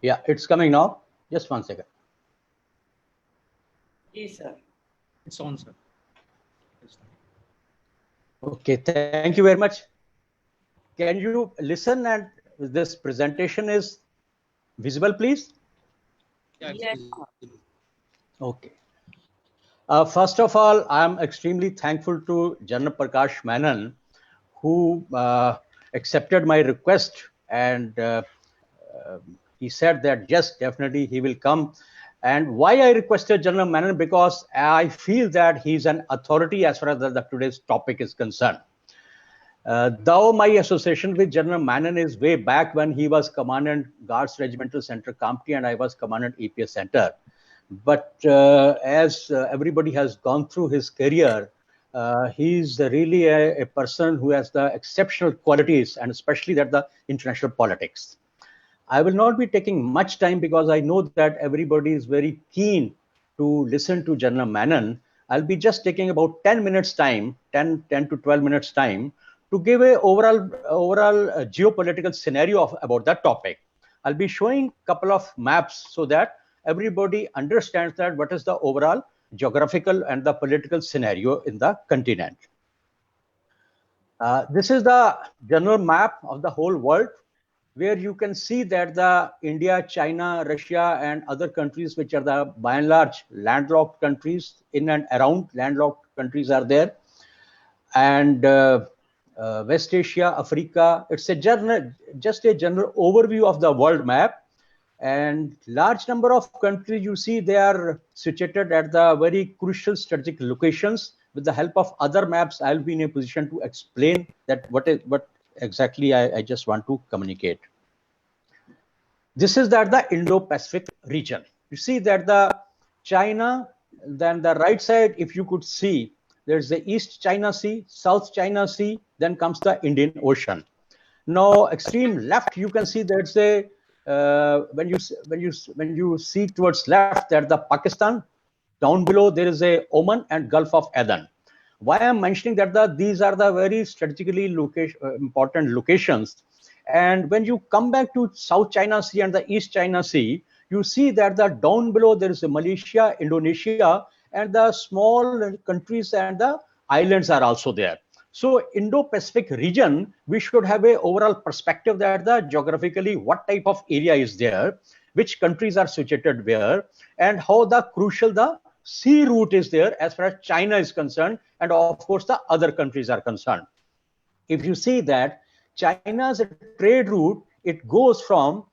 Yeah, it's coming now. Just 1 second. Yes, sir. It's on, sir. Okay, thank you very much. Can you listen and this presentation is visible, please? Yeah, it's Yes. visible. Okay. First of all, I'm extremely thankful to General Prakash Menon, who accepted my request, and he said that yes, definitely he will come. And why I requested General Menon? Because I feel that he's an authority as far as today's topic is concerned. Though my association with General Menon is way back when he was Commandant Guards Regimental Center Company and I was Commandant EPS Center. But as everybody has gone through his career, he's really a person who has the exceptional qualities, and especially that the international politics. I will not be taking much time because I know that everybody is very keen to listen to General Menon. I'll be just taking about 10 minutes time, 10 to 12 minutes time to give a overall geopolitical scenario about that topic. I'll be showing a couple of maps so that everybody understands that what is the overall geographical and the political scenario in the continent. This is the general map of the whole world, where you can see that the India, China, Russia, and other countries, which are the by and large landlocked countries, in and around landlocked countries are there. And West Asia, Africa, it's a just a general overview of the world map. And large number of countries you see, they are situated at the very crucial strategic locations. With the help of other maps, I'll be in a position to explain that what exactly I just want to communicate. This is that the Indo-Pacific region. You see that the China, then the right side, if you could see, there's the East China Sea, South China Sea, then comes the Indian Ocean. Now, extreme left, you can see there's a when you see towards left, that the Pakistan. Down below there is a Oman and Gulf of Aden. Why I'm mentioning that these are the very strategically important locations. And when you come back to South China Sea and the East China Sea, you see that the down below there is a Malaysia, Indonesia, and the small countries and the islands are also there. So Indo-Pacific region, we should have a overall perspective that the geographically what type of area is there, which countries are situated where, and how the crucial the sea route is there as far as China is concerned, and of course the other countries are concerned. If you see that China's trade route, it goes from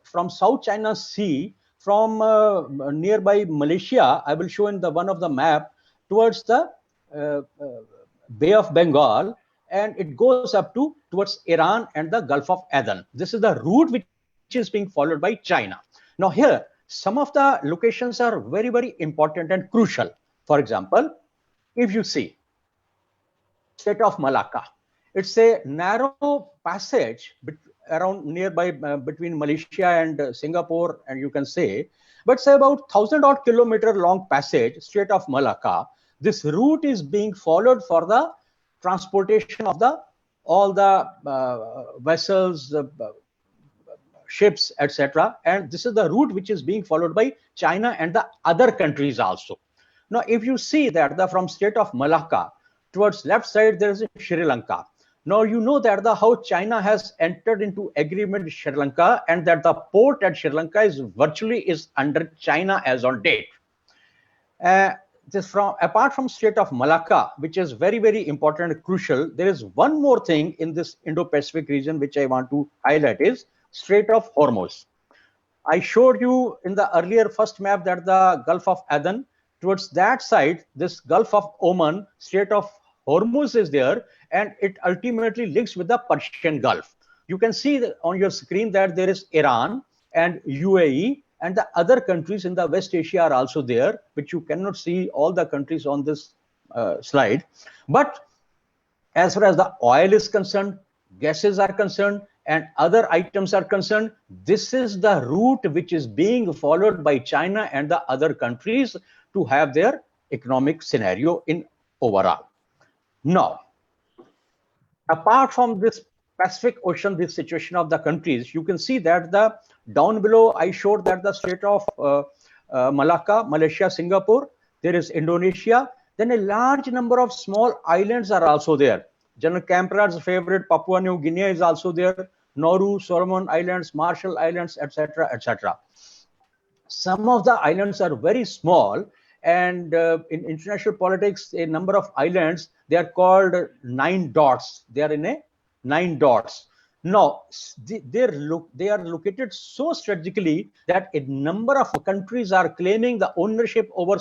from South China Sea, from nearby Malaysia. I will show in the one of the map towards the Bay of Bengal, and it goes up to towards Iran and the Gulf of Aden. This is the route which is being followed by China. Now here, some of the locations are very, very important and crucial. For example, if you see Strait of Malacca, it's a narrow passage around nearby between Malaysia and Singapore, and you can say, but say about 1,000-odd kilometer long passage, Strait of Malacca. This route is being followed for the transportation of all the vessels, ships, etc. And this is the route which is being followed by China and the other countries also. Now, if you see that from Strait of Malacca towards left side, there is Sri Lanka. Now, you know that how China has entered into agreement with Sri Lanka, and that the port at Sri Lanka is virtually under China as on date. Apart from Strait of Malacca, which is very, very important and crucial, there is one more thing in this Indo-Pacific region which I want to highlight is Strait of Hormuz. I showed you in the earlier first map that the Gulf of Aden, towards that side, this Gulf of Oman, Strait of Hormuz is there, and it ultimately links with the Persian Gulf. You can see on your screen that there is Iran and UAE, and the other countries in the West Asia are also there, which you cannot see all the countries on this slide. But as far as the oil is concerned, gases are concerned, and other items are concerned, this is the route which is being followed by China and the other countries to have their economic scenario in overall. Now, apart from this Pacific Ocean, this situation of the countries, you can see that the down below I showed that the state of Malacca, Malaysia, Singapore, there is Indonesia, then a large number of small islands are also there. General Camperard's favorite Papua New Guinea is also there, Nauru, Solomon Islands, Marshall Islands, etc., etc. Some of the islands are very small, and in international politics, a number of islands, they are called nine dots. They are in a nine dots. Now, they are located so strategically that a number of countries are claiming the ownership over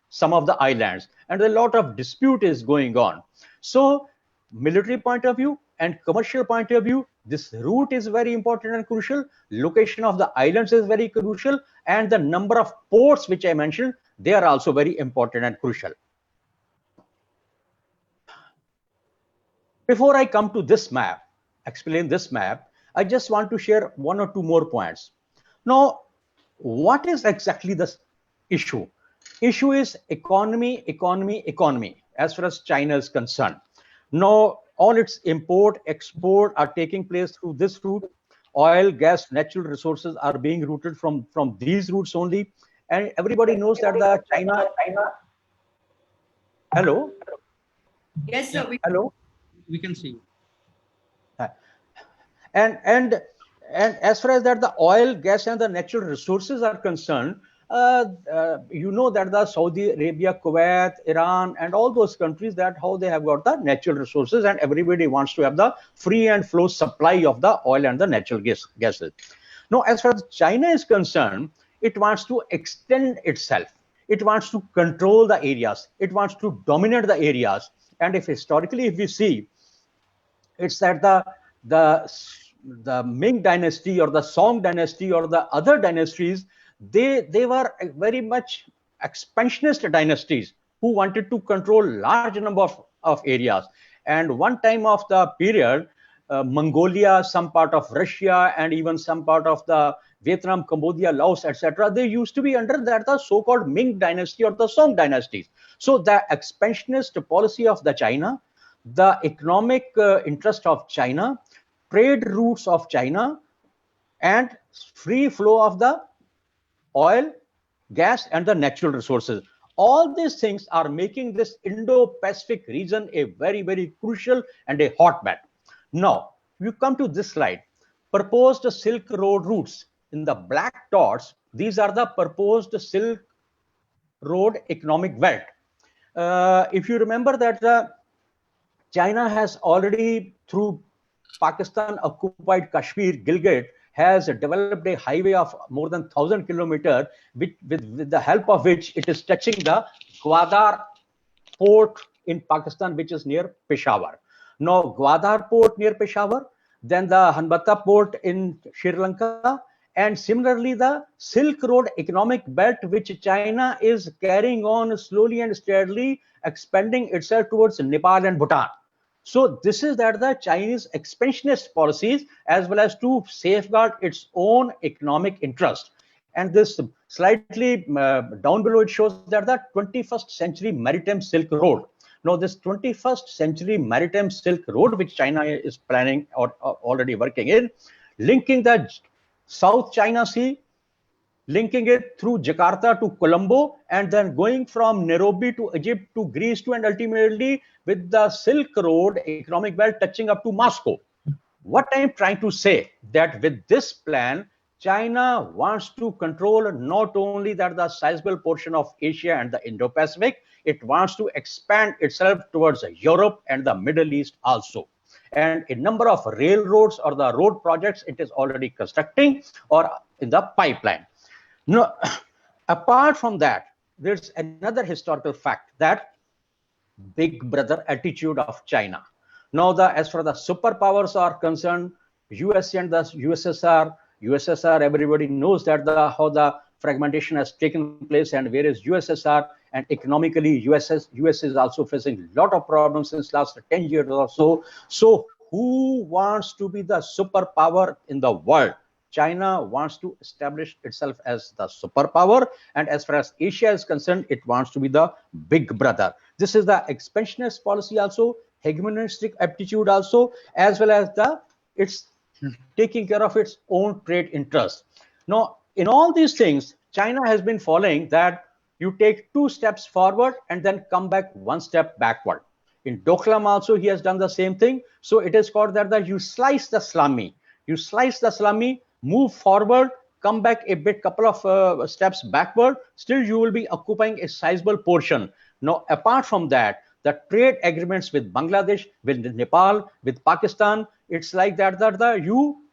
some of the islands, and a lot of dispute is going on. So, military point of view and commercial point of view, this route is very important and crucial. Location of the islands is very crucial, and the number of ports which I mentioned, they are also very important and crucial. Before I come to this map, explain this map, I just want to share one or two more points. Now, what is exactly the issue? Issue is economy, economy, economy, as far as China is concerned. Now, all its import, export are taking place through this route. Oil, gas, natural resources are being routed from these routes only. And everybody knows that the China. Hello? Yes, sir. Hello? We can see. And as far as that the oil, gas, and the natural resources are concerned, you know that the Saudi Arabia, Kuwait, Iran, and all those countries, that how they have got the natural resources, and everybody wants to have the free and flow supply of the oil and the natural gases. Now, as far as China is concerned, it wants to extend itself. It wants to control the areas. It wants to dominate the areas. And if historically, if we see, it's that the Ming dynasty or the Song dynasty or the other dynasties, they were very much expansionist dynasties who wanted to control large number of areas. And one time of the period, Mongolia, some part of Russia, and even some part of the Vietnam, Cambodia, Laos, etc., they used to be under that the so-called Ming dynasty or the Song dynasties. So the expansionist policy of the China, the economic interest of China, trade routes of China, and free flow of the oil, gas, and the natural resources. All these things are making this Indo-Pacific region a very, very crucial and a hotbed. Now, you come to this slide. Proposed Silk Road routes. In the black dots, these are the proposed Silk Road economic belt. If you remember that China has already, through Pakistan occupied Kashmir, Gilgit, has developed a highway of more than 1,000 kilometers, with the help of which it is touching the Gwadar port in Pakistan, which is near Peshawar. Now, Gwadar port near Peshawar, then the Hanbata port in Sri Lanka, and similarly the Silk Road economic belt, which China is carrying on slowly and steadily, expanding itself towards Nepal and Bhutan. So this is that the Chinese expansionist policies, as well as to safeguard its own economic interest. And this slightly down below, it shows that the 21st century maritime Silk Road. Now, this 21st century maritime Silk Road, which China is planning or already working in, linking the South China Sea, linking it through Jakarta to Colombo, and then going from Nairobi to Egypt to Greece to, and ultimately with the Silk Road economic belt touching up to Moscow. What I'm trying to say, that with this plan, China wants to control not only that the sizable portion of Asia and the Indo-Pacific, it wants to expand itself towards Europe and the Middle East also. And a number of railroads or the road projects it is already constructing or in the pipeline. No, apart from that, there's another historical fact, that big brother attitude of China. Now, as far as the superpowers are concerned, USA and the USSR, everybody knows that how the fragmentation has taken place, and whereas USSR and economically US is also facing a lot of problems since last 10 years or so. So who wants to be the superpower in the world? China wants to establish itself as the superpower, and as far as Asia is concerned, it wants to be the big brother. This is the expansionist policy also. hegemonistic aptitude also, as well as it's taking care of its own trade interests. Now, in all these things, China has been following that you take 2 steps forward and then come back 1 step backward. In Doklam also, he has done the same thing. So it is called that you slice the salami. You slice the salami, move forward, come back a bit, couple of steps backward. Still, you will be occupying a sizable portion. Now, apart from that, the trade agreements with Bangladesh, with Nepal, with Pakistan, it's like that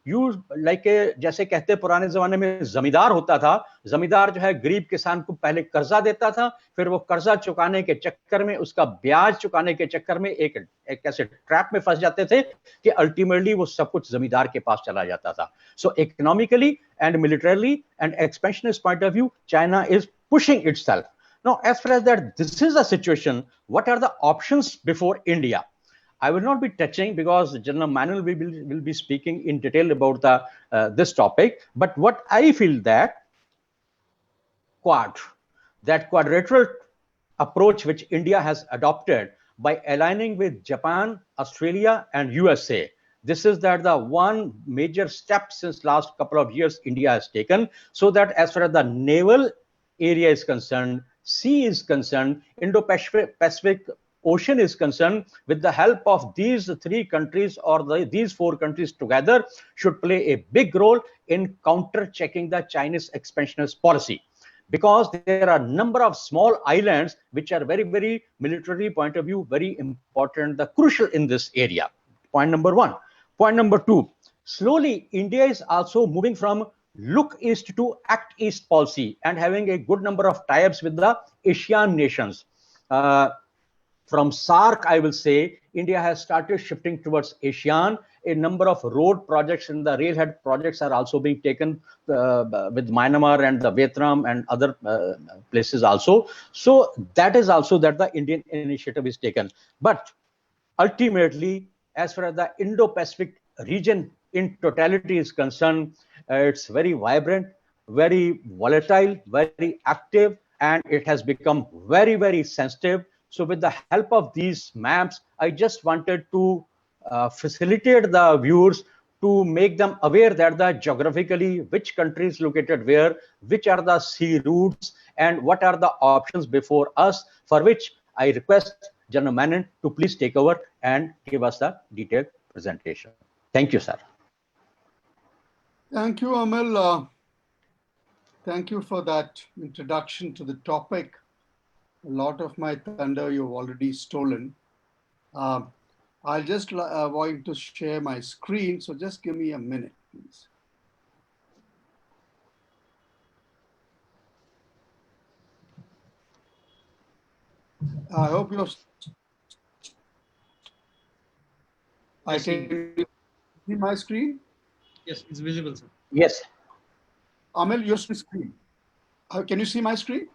you like a, जैसे कहते पुराने जमाने में जमींदार होता था, जमींदार जो है गरीब किसान को पहले कर्जा देता था, फिर वो कर्जा चुकाने के चक्कर में, उसका ब्याज चुकाने के चक्कर में एक ऐसे ट्रैप में फंस जाते थे कि अल्टीमेटली वो सब कुछ जमींदार के पास चला जाता था. So economically and militarily and expansionist point of view, China is pushing itself. Now, as far as that, this is the situation. What are the options before India? I will not be touching because General Manuel will be speaking in detail about this topic. But what I feel that quadrilateral approach which India has adopted by aligning with Japan, Australia, and USA. This is that the one major step since last couple of years India has taken, so that as far as the naval area is concerned, sea is concerned, Indo-Pacific Ocean is concerned, with the help of these 3 countries or these 4 countries together should play a big role in counter-checking the Chinese expansionist policy. Because there are a number of small islands which are very, very military point of view, very important, the crucial in this area. Point number 1. Point number 2, slowly India is also moving from look east to act east policy and having a good number of tie-ups with the Asian nations. From SAARC, I will say, India has started shifting towards ASEAN. A number of road projects and the railhead projects are also being taken with Myanmar and the Vietnam and other places also. So that is also that the Indian initiative is taken. But ultimately, as far as the Indo-Pacific region in totality is concerned, it's very vibrant, very volatile, very active, and it has become very, very sensitive. So with the help of these maps, I just wanted to facilitate the viewers to make them aware that the geographically which country is located where, which are the sea routes, and what are the options before us, for which I request General Manon to please take over and give us a detailed presentation. Thank you, sir. Thank you, Amal. Thank you for that introduction to the topic. A lot of my thunder you've already stolen. I'll just want to share my screen, so just give me a minute, please. I hope you're. I can see my screen. Yes, it's visible, sir. Yes. Amal, your screen. Can you see my screen?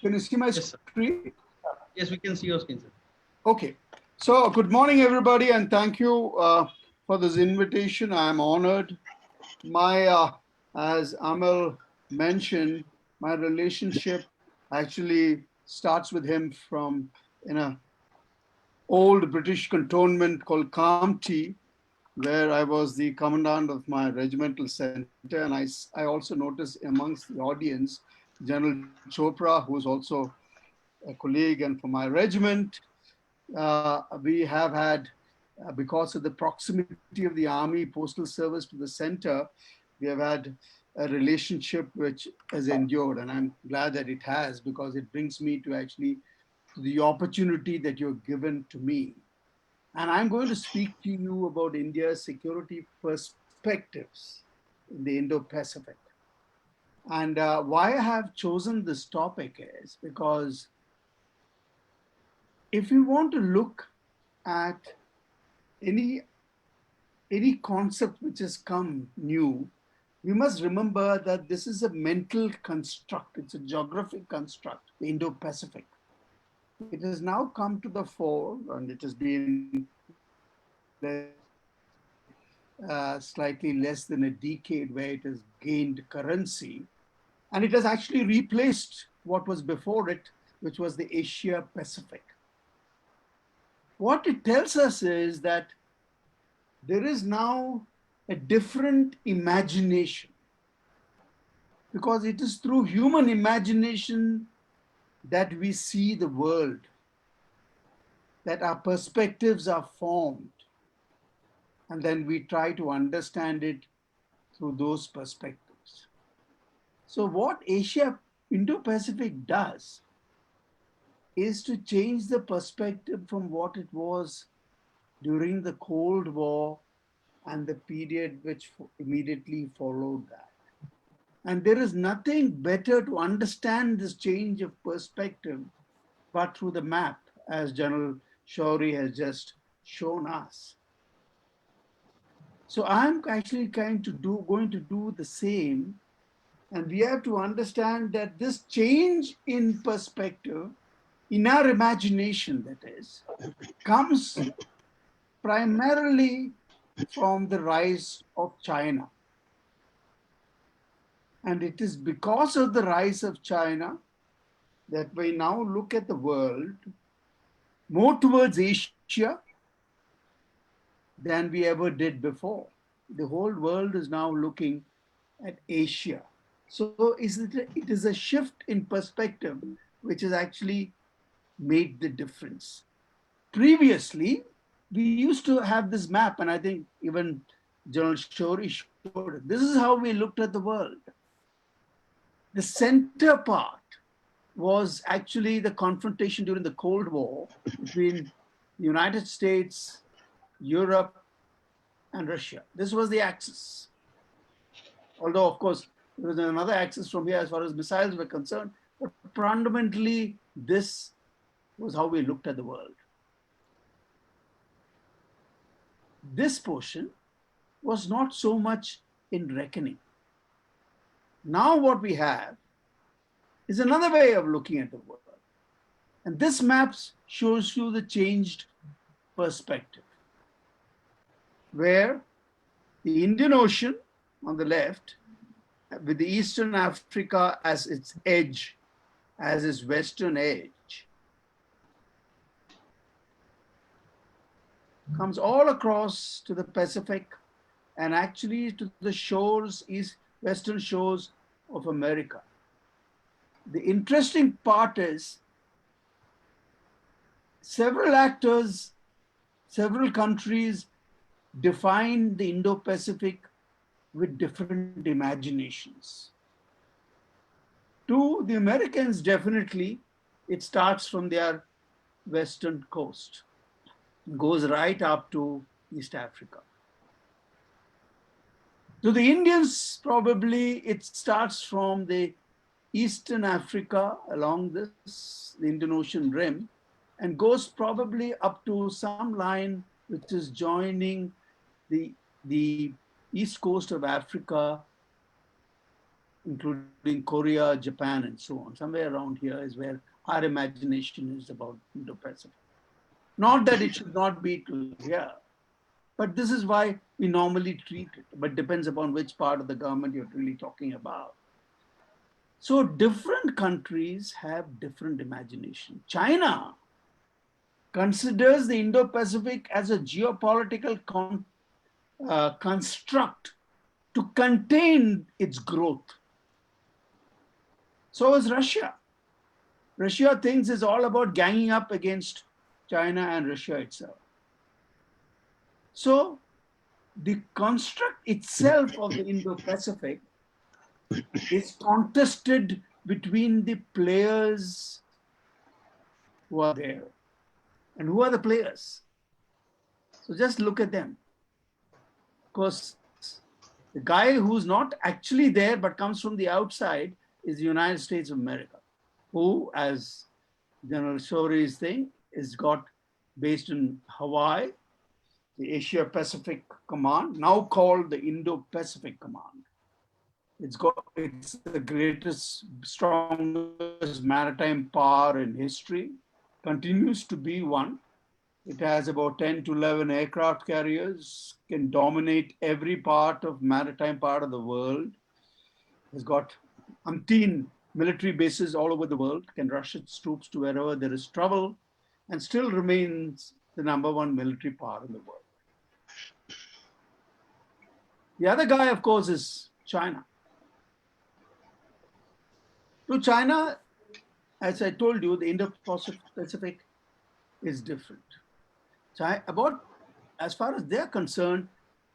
Can you see my screen? Yes, we can see your screen, sir. Okay. So good morning, everybody, and thank you for this invitation. I'm honored. As Amal mentioned, my relationship actually starts with him from in a old British cantonment called Kamti, where I was the commandant of my regimental center. And I also noticed amongst the audience, General Chopra, who is also a colleague, and for my regiment, we have had, because of the proximity of the Army Postal Service to the center, we have had a relationship which has endured, and I'm glad that it has, because it brings me to actually the opportunity that you're given to me. And I'm going to speak to you about India's security perspectives in the Indo-Pacific. And why I have chosen this topic is because if you want to look at any concept which has come new, we must remember that this is a mental construct. It's a geographic construct, the Indo-Pacific. It has now come to the fore, and it has been slightly less than a decade where it has gained currency. And it has actually replaced what was before it, which was the Asia-Pacific. what it tells us is that there is now a different imagination, because it is through human imagination that we see the world, that our perspectives are formed, and then we try to understand it through those perspectives. So what Asia Indo-Pacific does is to change the perspective from what it was during the Cold War and the period which immediately followed that. And there is nothing better to understand this change of perspective but through the map, as General Shauri has just shown us. So I'm actually going to do the same. And we have to understand that this change in perspective, in our imagination that is, comes primarily from the rise of China. And it is because of the rise of China that we now look at the world more towards Asia than we ever did before. The whole world is now looking at Asia. So it is a shift in perspective which has actually made the difference. Previously, we used to have this map, and I think even General Shauri showed it. This is how we looked at the world. The center part was actually the confrontation during the Cold War between the United States, Europe, and Russia. This was the axis. Although, of course, there was another axis from here as far as missiles were concerned, but fundamentally, this was how we looked at the world. This portion was not so much in reckoning. Now what we have is another way of looking at the world. And this map shows you the changed perspective, where the Indian Ocean on the left, with the Eastern Africa as its edge, as its western edge, comes all across to the Pacific and actually to the shores, western shores of America. The interesting part is several actors, several countries define the Indo-Pacific with different imaginations. To the Americans, definitely, it starts from their western coast, goes right up to East Africa. To the Indians, probably it starts from the Eastern Africa along the Indian Ocean rim and goes probably up to some line which is joining the east coast of Africa, including Korea, Japan, and so on. Somewhere around here is where our imagination is about Indo-Pacific. Not that it should not be to here, but this is why we normally treat it, but depends upon which part of the government you're really talking about. So different countries have different imagination. China considers the Indo-Pacific as a geopolitical construct to contain its growth. So is Russia. Russia thinks it's all about ganging up against China and Russia itself. So the construct itself of the Indo-Pacific is contested between the players who are there. And who are the players? So just look at them. Because the guy who's not actually there but comes from the outside is the United States of America, who, as General Shauri's thing, is got based in Hawaii, the Asia Pacific Command, now called the Indo-Pacific Command. It's the greatest, strongest maritime power in history, continues to be one. It has about 10 to 11 aircraft carriers, can dominate every maritime part of the world. It's got umpteen military bases all over the world, can rush its troops to wherever there is trouble, and still remains the #1 military power in the world. The other guy, of course, is China. To China, as I told you, the Indo-Pacific is different. As far as they're concerned,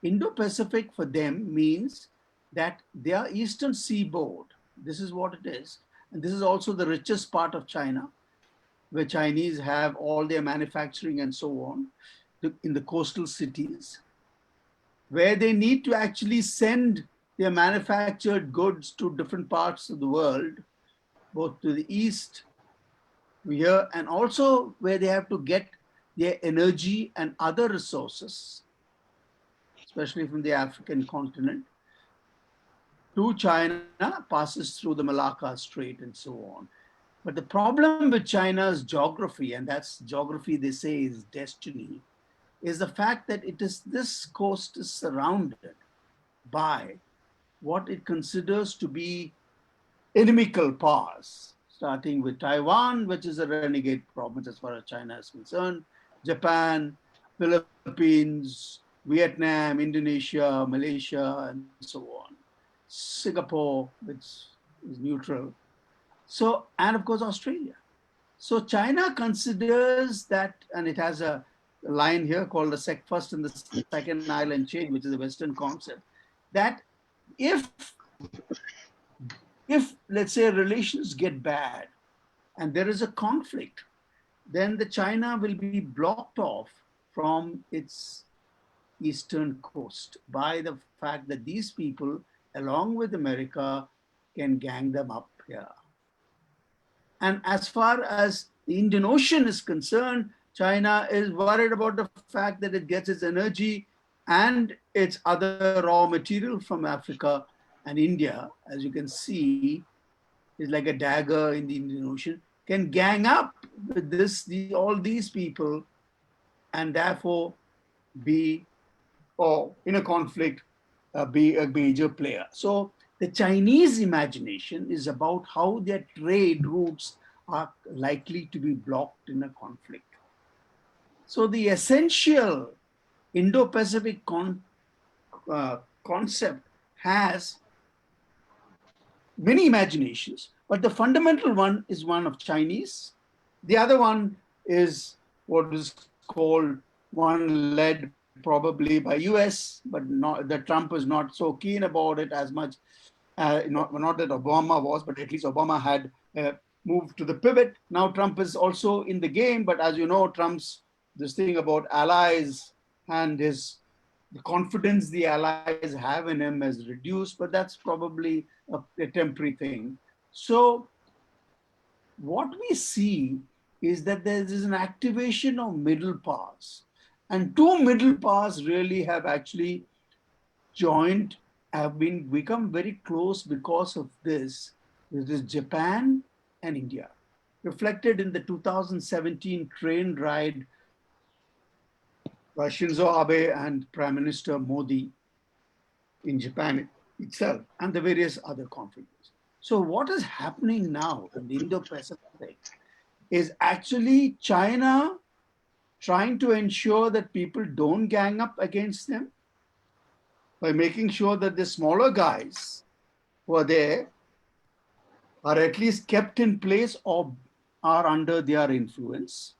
Indo-Pacific for them means that their eastern seaboard, this is what it is, and this is also the richest part of China, where Chinese have all their manufacturing and so on, in the coastal cities, where they need to actually send their manufactured goods to different parts of the world, both to the east, here, and also where they have to get their energy and other resources, especially from the African continent, to China, passes through the Malacca Strait and so on. But the problem with China's geography, and that's geography they say is destiny, is the fact that this coast is surrounded by what it considers to be inimical powers, starting with Taiwan, which is a renegade province as far as China is concerned, Japan, Philippines, Vietnam, Indonesia, Malaysia, and so on. Singapore, which is neutral. So, and of course, Australia. So China considers that, and it has a line here called the first and the second island chain, which is a Western concept, that if let's say relations get bad and there is a conflict, then the China will be blocked off from its eastern coast by the fact that these people, along with America, can gang them up here. And as far as the Indian Ocean is concerned, China is worried about the fact that it gets its energy and its other raw material from Africa, and India, as you can see, is like a dagger in the Indian Ocean, can gang up with all these people and therefore be, or in a conflict, be a major player. So the Chinese imagination is about how their trade routes are likely to be blocked in a conflict. So the essential Indo-Pacific concept has many imaginations, but the fundamental one is one of Chinese. The other one is what is called one led probably by US, but not that Trump is not so keen about it as much. Not that Obama was, but at least Obama had moved to the pivot. Now Trump is also in the game, but as you know, Trump's this thing about allies and the confidence the allies have in him has reduced, but that's probably a temporary thing. So what we see is that there is an activation of middle powers, and two middle powers really have actually joined, have become very close because of this. This is Japan and India, reflected in the 2017 train ride by Shinzo Abe and Prime Minister Modi in Japan itself, and the various other conflicts. So what is happening now in the Indo-Pacific is actually China trying to ensure that people don't gang up against them by making sure that the smaller guys who are there are at least kept in place or are under their influence.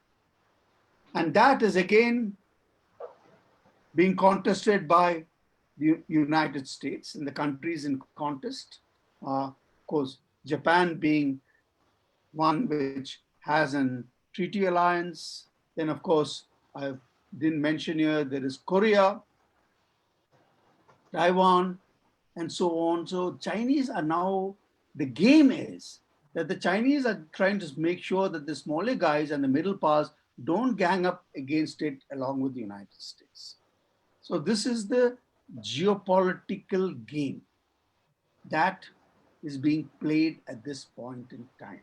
And that is again being contested by the United States and the countries in contest. Of course, Japan being one which has a treaty alliance. Then, of course, I didn't mention here, there is Korea, Taiwan, and so on. So Chinese are now, the game is that the Chinese are trying to make sure that the smaller guys and the middle powers don't gang up against it along with the United States. So this is the geopolitical game that is being played at this point in time.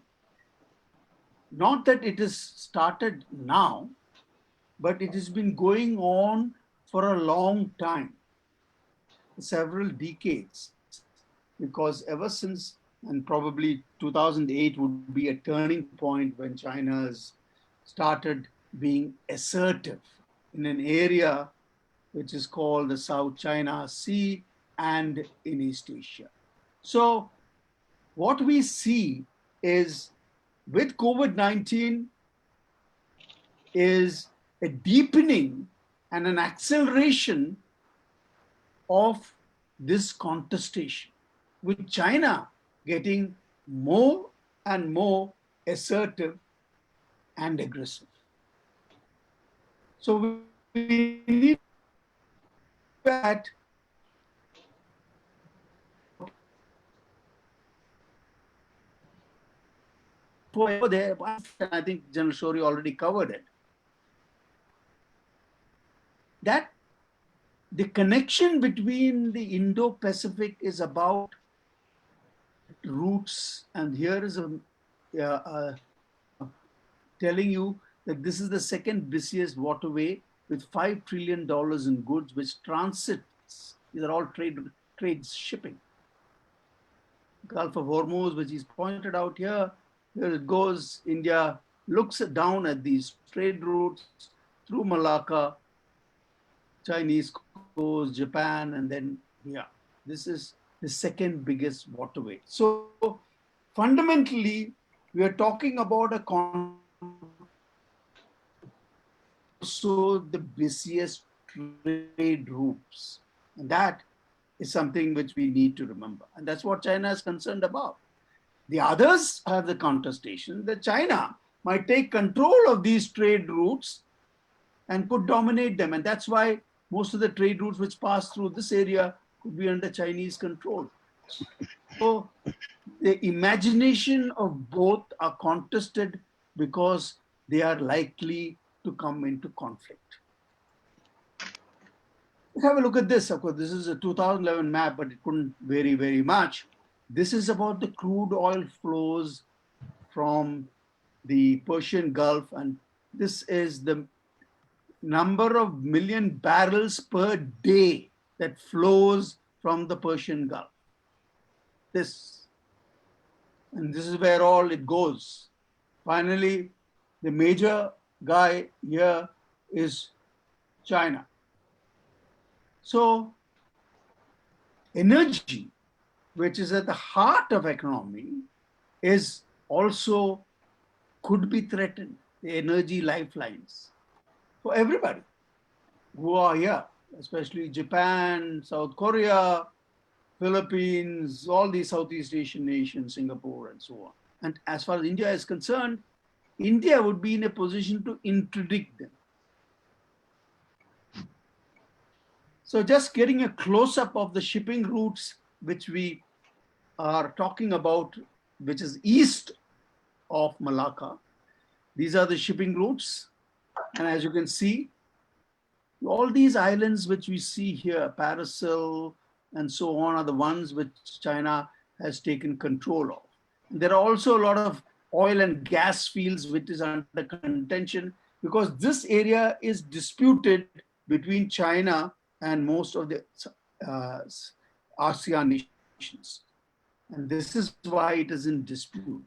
Not that it has started now, but it has been going on for a long time, several decades, because ever since, and probably 2008 would be a turning point when China has started being assertive in an area which is called the South China Sea and in East Asia. So what we see is with COVID-19 is a deepening and an acceleration of this contestation, with China getting more and more assertive and aggressive. So we need that there, I think General Shori already covered it, that the connection between the Indo-Pacific is about roots, and here is telling you that this is the second busiest waterway with $5 trillion in goods which transits. These are all trades shipping. Gulf of Hormuz, which is pointed out here, here it goes. India looks down at these trade routes through Malacca, Chinese coast, Japan, and then here. This is the second biggest waterway. So fundamentally, we are talking about also the busiest trade routes. And that is something which we need to remember. And that's what China is concerned about. The others have the contestation that China might take control of these trade routes and could dominate them. And that's why most of the trade routes which pass through this area could be under Chinese control. So the imagination of both are contested because they are likely to come into conflict. Let's have a look at this. Of course, this is a 2011 map, but it couldn't vary very much. This is about the crude oil flows from the Persian Gulf, and this is the number of million barrels per day that flows from the Persian Gulf. And this is where all it goes. Finally, the major guy here is China. So energy, which is at the heart of economy, is also could be threatened. The energy lifelines for everybody who are here, especially Japan, South Korea, Philippines, all these Southeast Asian nations, Singapore, and so on. And as far as India is concerned, India would be in a position to interdict them. So just getting a close-up of the shipping routes which we are talking about, which is east of Malacca. These are the shipping routes. And as you can see, all these islands which we see here, Paracel and so on, are the ones which China has taken control of. And there are also a lot of oil and gas fields which is under contention because this area is disputed between China and most of the ASEAN nations. And this is why it is in dispute.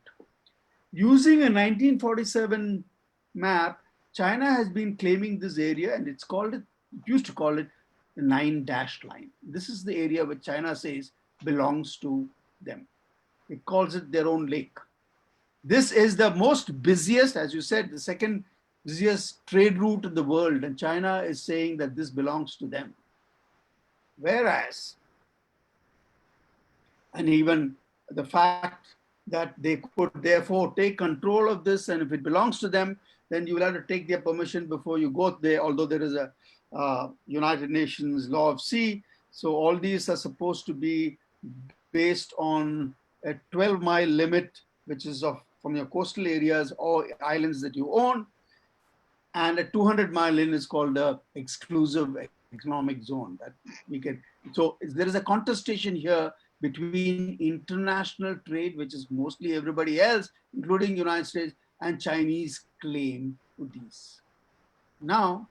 Using a 1947 map, China has been claiming this area, and it used to call it the 9-dash line. This is the area which China says belongs to them. It calls it their own lake. This is the most busiest, as you said, the second busiest trade route in the world, and China is saying that this belongs to them. Whereas, and even the fact that they could therefore take control of this, and if it belongs to them, then you will have to take their permission before you go there, although there is a United Nations law of sea. So all these are supposed to be based on a 12-mile limit, which is from your coastal areas or islands that you own. And a 200-mile limit is called the exclusive economic zone that we can. So there is a contestation here between international trade, which is mostly everybody else, including United States, and Chinese claim to these. Now,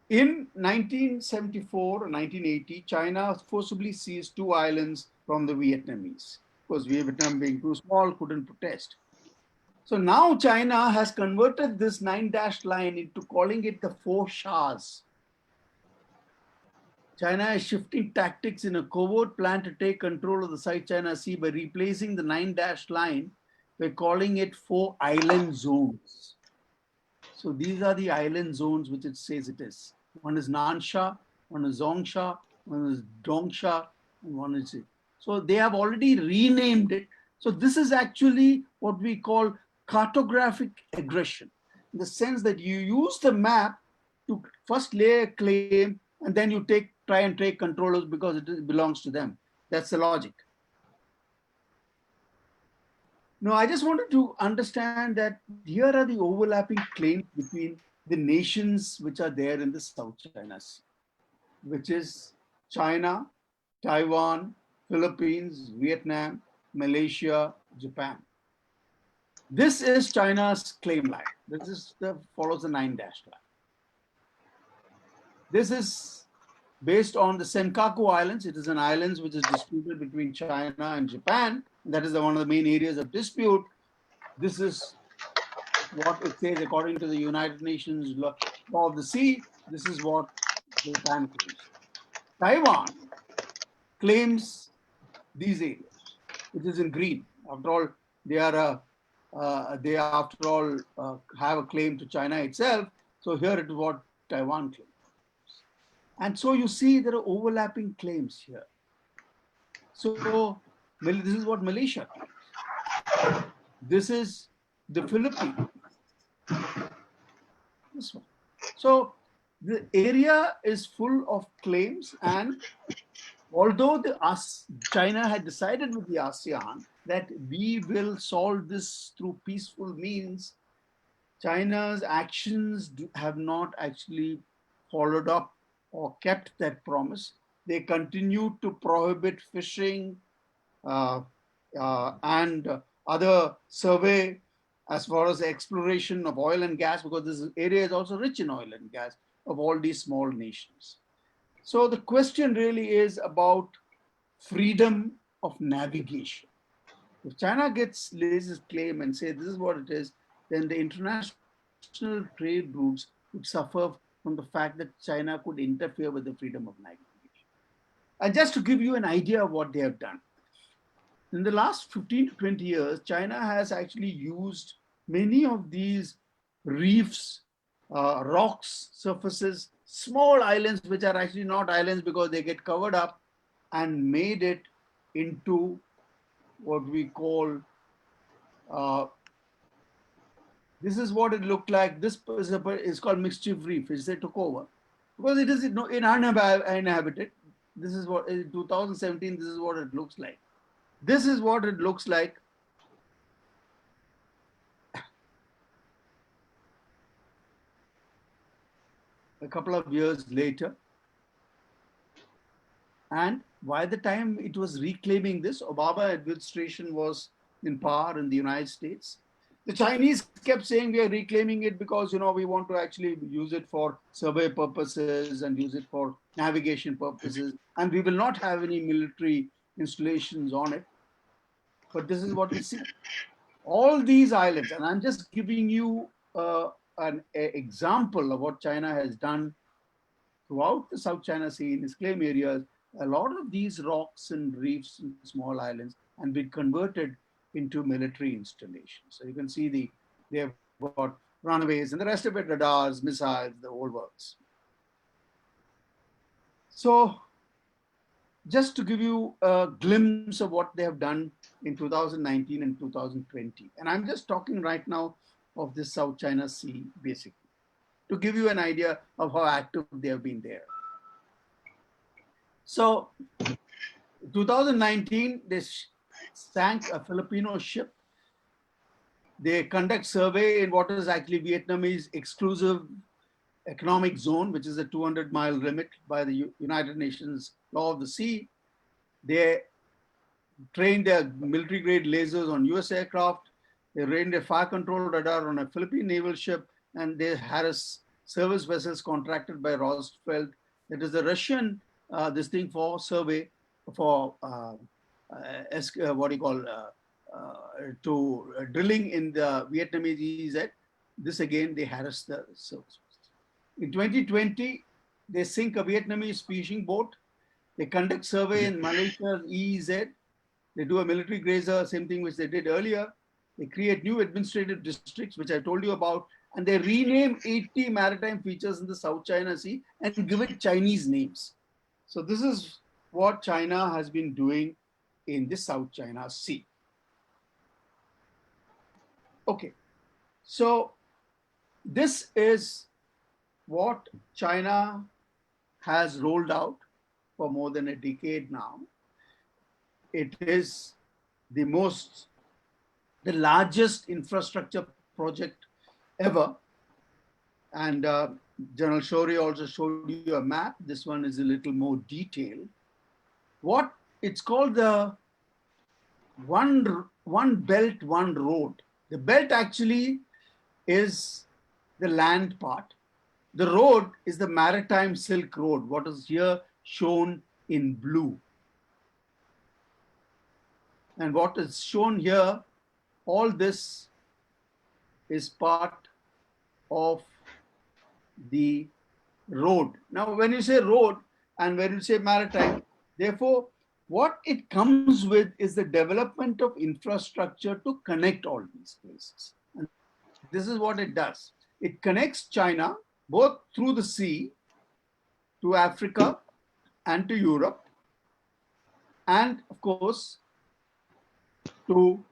in 1974 or 1980, China forcibly seized 2 islands from the Vietnamese. Because Vietnam being too small, couldn't protest. So now China has converted this 9-dash line into calling it the 4 Shahs. China is shifting tactics in a covert plan to take control of the South China Sea by replacing the 9-dash line by calling it 4 island zones. So these are the island zones which it says it is. One is Nansha, one is Zongsha, one is Dongsha, and one is it. So they have already renamed it. So this is actually what we call cartographic aggression, in the sense that you use the map to first lay a claim and then you try and take control because it belongs to them. That's the logic. Now, I just wanted to understand that here are the overlapping claims between the nations which are there in the South China Sea, which is China, Taiwan, Philippines, Vietnam, Malaysia, Japan. This is China's claim line. This follows the 9-dash line. This is based on the Senkaku Islands. It is an island which is disputed between China and Japan. That is one of the main areas of dispute. This is what it says according to the United Nations Law of the Sea. This is what Japan claims. Taiwan claims these areas, which is in green. After all, they have a claim to China itself. So here it is what Taiwan claims. And so you see there are overlapping claims here. So this is what Malaysia claims. This is the Philippines. This one. So the area is full of claims, and although China had decided with the ASEAN that we will solve this through peaceful means, China's actions have not actually followed up or kept that promise. They continue to prohibit fishing and other survey as far as the exploration of oil and gas, because this area is also rich in oil and gas of all these small nations. So the question really is about freedom of navigation. If China lays its claim and say this is what it is, then the international trade routes would suffer from the fact that China could interfere with the freedom of navigation. And just to give you an idea of what they have done, in the last 15 to 20 years, China has actually used many of these reefs, rocks, surfaces, small islands, which are actually not islands because they get covered up, and made it into what we call, this is what it looked like. This is called mischief reef, which they took over. Because it is uninhabited. This is what, in 2017, this is what it looks like. This is what it looks like a couple of years later. And by the time it was reclaiming this, Obama administration was in power in the United States. The Chinese kept saying we are reclaiming it because, we want to actually use it for survey purposes and use it for navigation purposes. And we will not have any military installations on it. But this is what we see. All these islands, and I'm just giving you an example of what China has done throughout the South China Sea in its claim areas. A lot of these rocks and reefs and small islands and been converted into military installations. So you can see they have got runways and the rest of it, radars, missiles, the whole works. So just to give you a glimpse of what they have done in 2019 and 2020. And I'm just talking right now of the South China Sea, basically, to give you an idea of how active they have been there. So 2019, they sank a Filipino ship. They conduct survey in what is actually Vietnamese exclusive economic zone, which is a 200-mile limit by the United Nations Law of the Sea. They trained their military-grade lasers on US aircraft. They trained a fire control radar on a Philippine naval ship, and they had a service vessels contracted by Rosfeld. It is a Russian this thing for survey for drilling in the Vietnamese EEZ. This again, they harass the service. In 2020, they sink a Vietnamese fishing boat. They conduct survey in Malaysia's EEZ. They do a military grazer, same thing which they did earlier. They create new administrative districts, which I told you about, and they rename 80 maritime features in the South China Sea and give it Chinese names. So this is what China has been doing in the South China Sea. Okay, so this is what China has rolled out for more than a decade now. It is the largest infrastructure project ever. And General Shourie also showed you a map. This one is a little more detailed. What it's called the one belt, one road. The belt actually is the land part. The road is the maritime Silk Road, what is here shown in blue. And what is shown here, all this is part of the road. Now, when you say road and when you say maritime, therefore, what it comes with is the development of infrastructure to connect all these places. And this is what it does. It connects China both through the sea to Africa and to Europe, and of course, to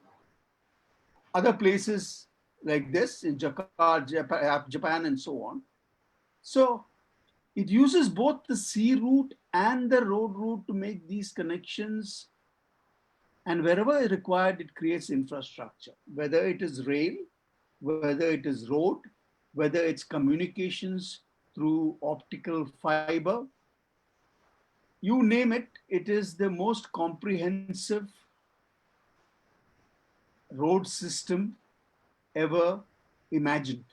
other places like this in Jakarta, Japan, and so on. So it uses both the sea route and the road route to make these connections. And wherever required, it creates infrastructure, whether it is rail, whether it is road, whether it's communications through optical fiber. You name it, it is the most comprehensive road system ever imagined.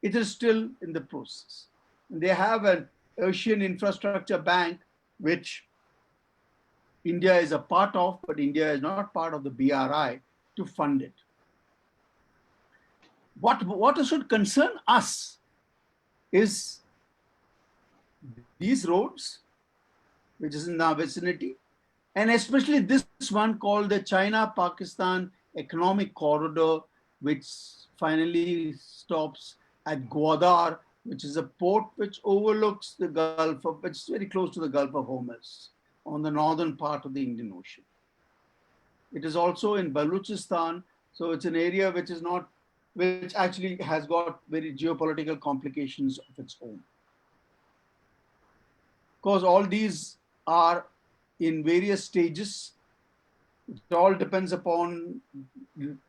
It is still in the process. They have an Asian Infrastructure Bank, which India is a part of, but India is not part of the BRI to fund it. What should concern us is these roads, which is in our vicinity, and especially this one called the China-Pakistan Economic Corridor, which finally stops at Gwadar, which is a port which overlooks the Gulf of, which is very close to the Gulf of Hormuz on the northern part of the Indian Ocean. It is also in Balochistan, so it's an area which is not, which actually has got very geopolitical complications of its own. Of course, all these are in various stages. It all depends upon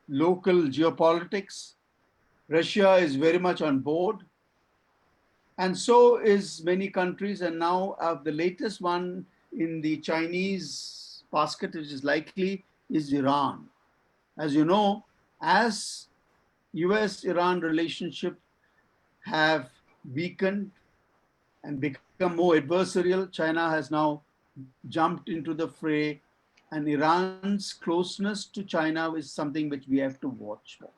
local geopolitics. Russia is very much on board, and so is many countries. And now the latest one in the Chinese basket, which is likely, is Iran. As you know, as US-Iran relationship have weakened and become more adversarial, China has now jumped into the fray, and Iran's closeness to China is something which we have to watch for.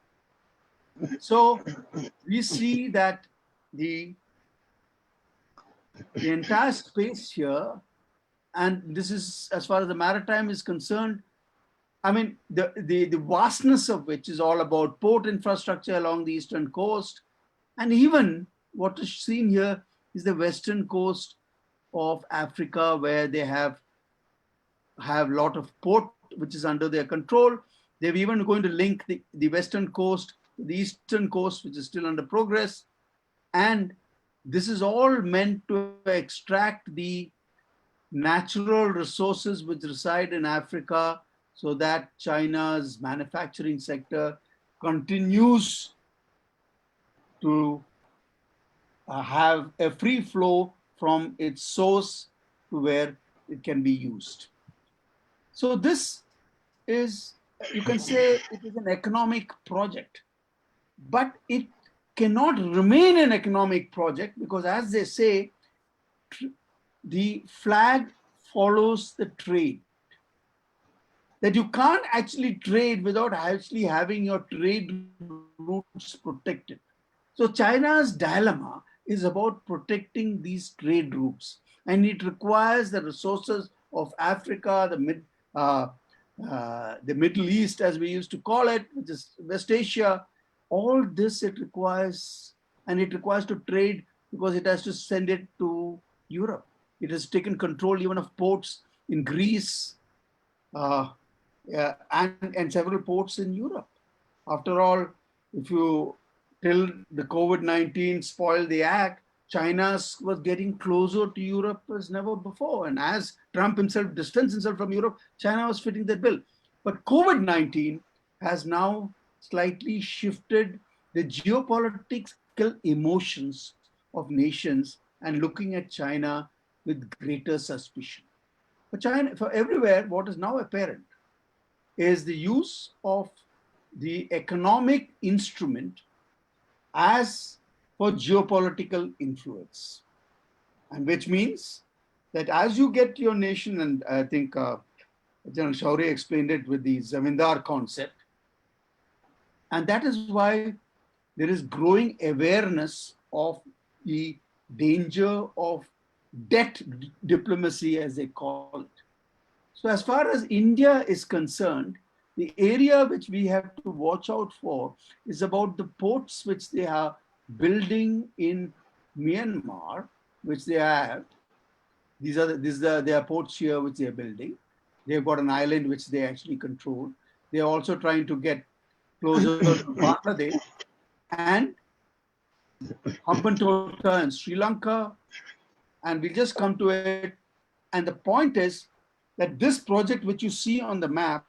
So we see that the entire space here, and this is as far as the maritime is concerned, I mean, the vastness of which is all about port infrastructure along the eastern coast, and even what is seen here is the western coast of Africa, where they have a lot of port which is under their control. They're even going to link the western coast to the eastern coast, which is still under progress. And this is all meant to extract the natural resources which reside in Africa, so that China's manufacturing sector continues to have a free flow from its source to where it can be used. So this is, you can say, it is an economic project, but it cannot remain an economic project because, as they say, the flag follows the trade. that you can't actually trade without actually having your trade routes protected. So China's dilemma is about protecting these trade routes, and it requires the resources of Africa, the Middle East, as we used to call it, which is West Asia. All this it requires, and it requires to trade because it has to send it to Europe. It has taken control even of ports in Greece and several ports in Europe. After all, if you till the COVID-19 spoiled the act, China was getting closer to Europe as never before. And as Trump himself distanced himself from Europe, China was fitting that bill. But COVID-19 has now slightly shifted the geopolitical emotions of nations and looking at China with greater suspicion. For China, for everywhere, what is now apparent is the use of the economic instrument as for geopolitical influence, and which means that as you get your nation, and I think General Shaurya explained it with the Zamindar concept, and that is why there is growing awareness of the danger of debt diplomacy, as they call it. So as far as India is concerned, the area which we have to watch out for is about the ports which they are building in Myanmar, which they have. These are their ports here which they are building. They've got an island which they actually control. They are also trying to get closer to Bangladesh and Hambantota and Sri Lanka. And we'll just come to it. And the point is that this project which you see on the map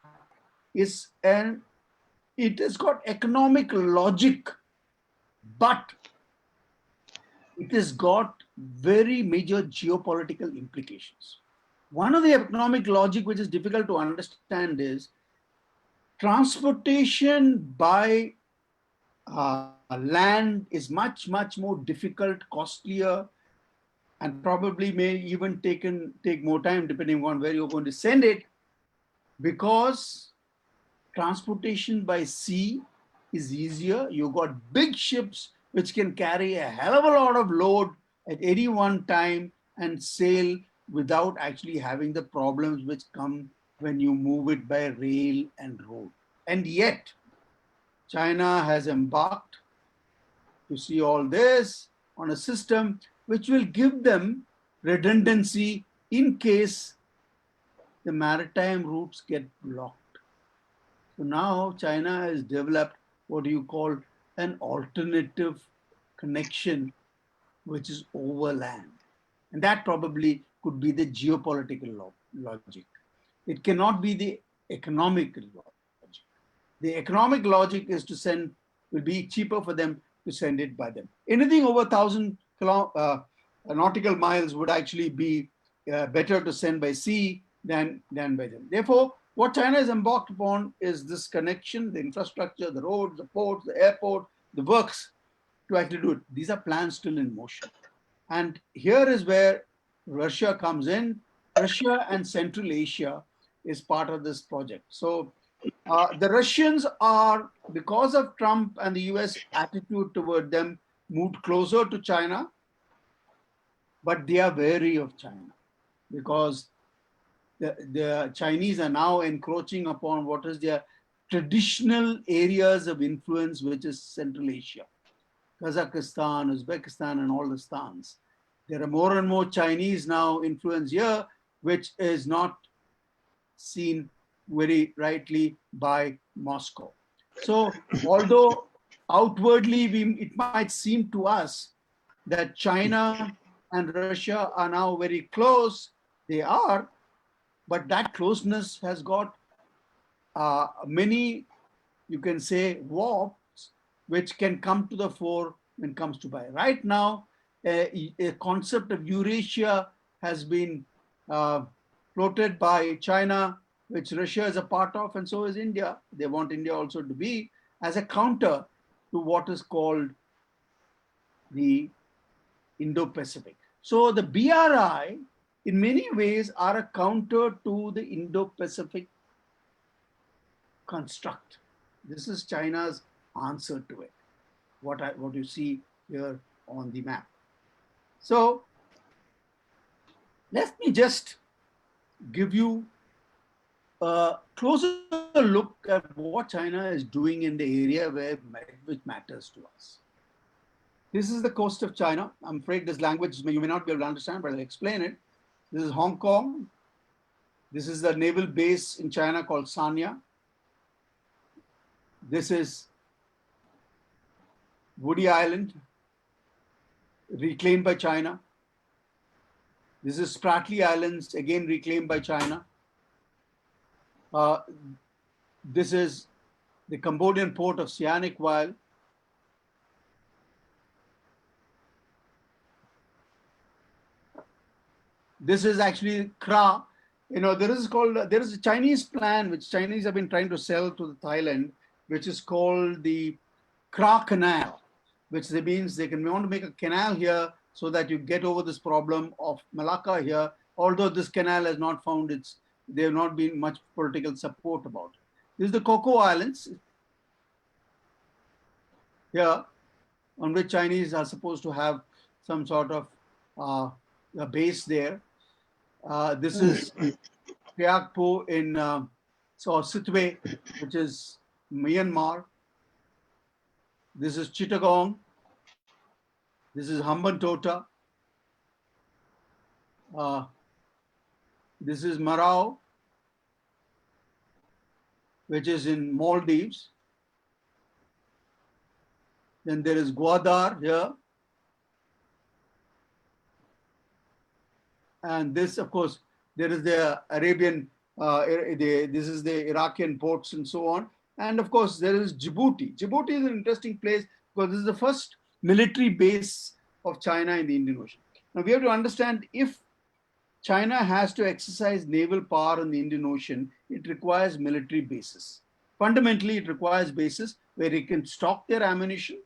is it has got economic logic, but it has got very major geopolitical implications. One of the economic logic which is difficult to understand is transportation by land is much more difficult, costlier, and probably may even take more time depending on where you're going to send it, because transportation by sea is easier. You've got big ships which can carry a hell of a lot of load at any one time and sail without actually having the problems which come when you move it by rail and road. And yet, China has embarked to see all this on a system which will give them redundancy in case the maritime routes get blocked. So now China has developed what you call an alternative connection, which is overland. And that probably could be the geopolitical logic. It cannot be the economic logic. The economic logic is to send, will be cheaper for them to send it by them. Anything over 1,000 nautical miles would actually be better to send by sea than by them. Therefore, what China has embarked upon is this connection, the infrastructure, the roads, the ports, the airport, the works to actually do it. These are plans still in motion. And here is where Russia comes in. Russia and Central Asia is part of this project. So the Russians are, because of Trump and the US attitude toward them, moved closer to China, but they are wary of China because the Chinese are now encroaching upon what is their traditional areas of influence, which is Central Asia, Kazakhstan, Uzbekistan, and all the stans. There are more and more Chinese now influence here, which is not seen very rightly by Moscow. So although outwardly it might seem to us that China and Russia are now very close, they are, but that closeness has got many, you can say, warps, which can come to the fore when it comes to buy. Right now, a concept of Eurasia has been floated by China, which Russia is a part of, and so is India. They want India also to be as a counter to what is called the Indo-Pacific. So the BRI, in many ways, are a counter to the Indo-Pacific construct. This is China's answer to it, what you see here on the map. So let me just give you a closer look at what China is doing in the area which matters to us. This is the coast of China. I'm afraid this language you may not be able to understand, but I'll explain it. This is Hong Kong. This is the naval base in China called Sanya. This is Woody Island, reclaimed by China. This is Spratly Islands, again reclaimed by China. This is the Cambodian port of Sihanouk Vale. This is actually Kra. You know, there is a Chinese plan which Chinese have been trying to sell to Thailand, which is called the Kra Canal, which means they want to make a canal here so that you get over this problem of Malacca here. Although this canal has not found there have not been much political support about it. This is the Coco Islands here, on which Chinese are supposed to have some sort of a base there. This is Kyakpo in Sittwe, which is Myanmar. This is Chittagong. This is Hambantota. This is Marau, which is in Maldives. Then there is Gwadar here. And this, of course, there is the Arabian, this is the Iraqian ports and so on. And of course, there is Djibouti. Djibouti is an interesting place because this is the first military base of China in the Indian Ocean. Now we have to understand, if China has to exercise naval power in the Indian Ocean, it requires military bases. Fundamentally, it requires bases where it can stock their ammunition,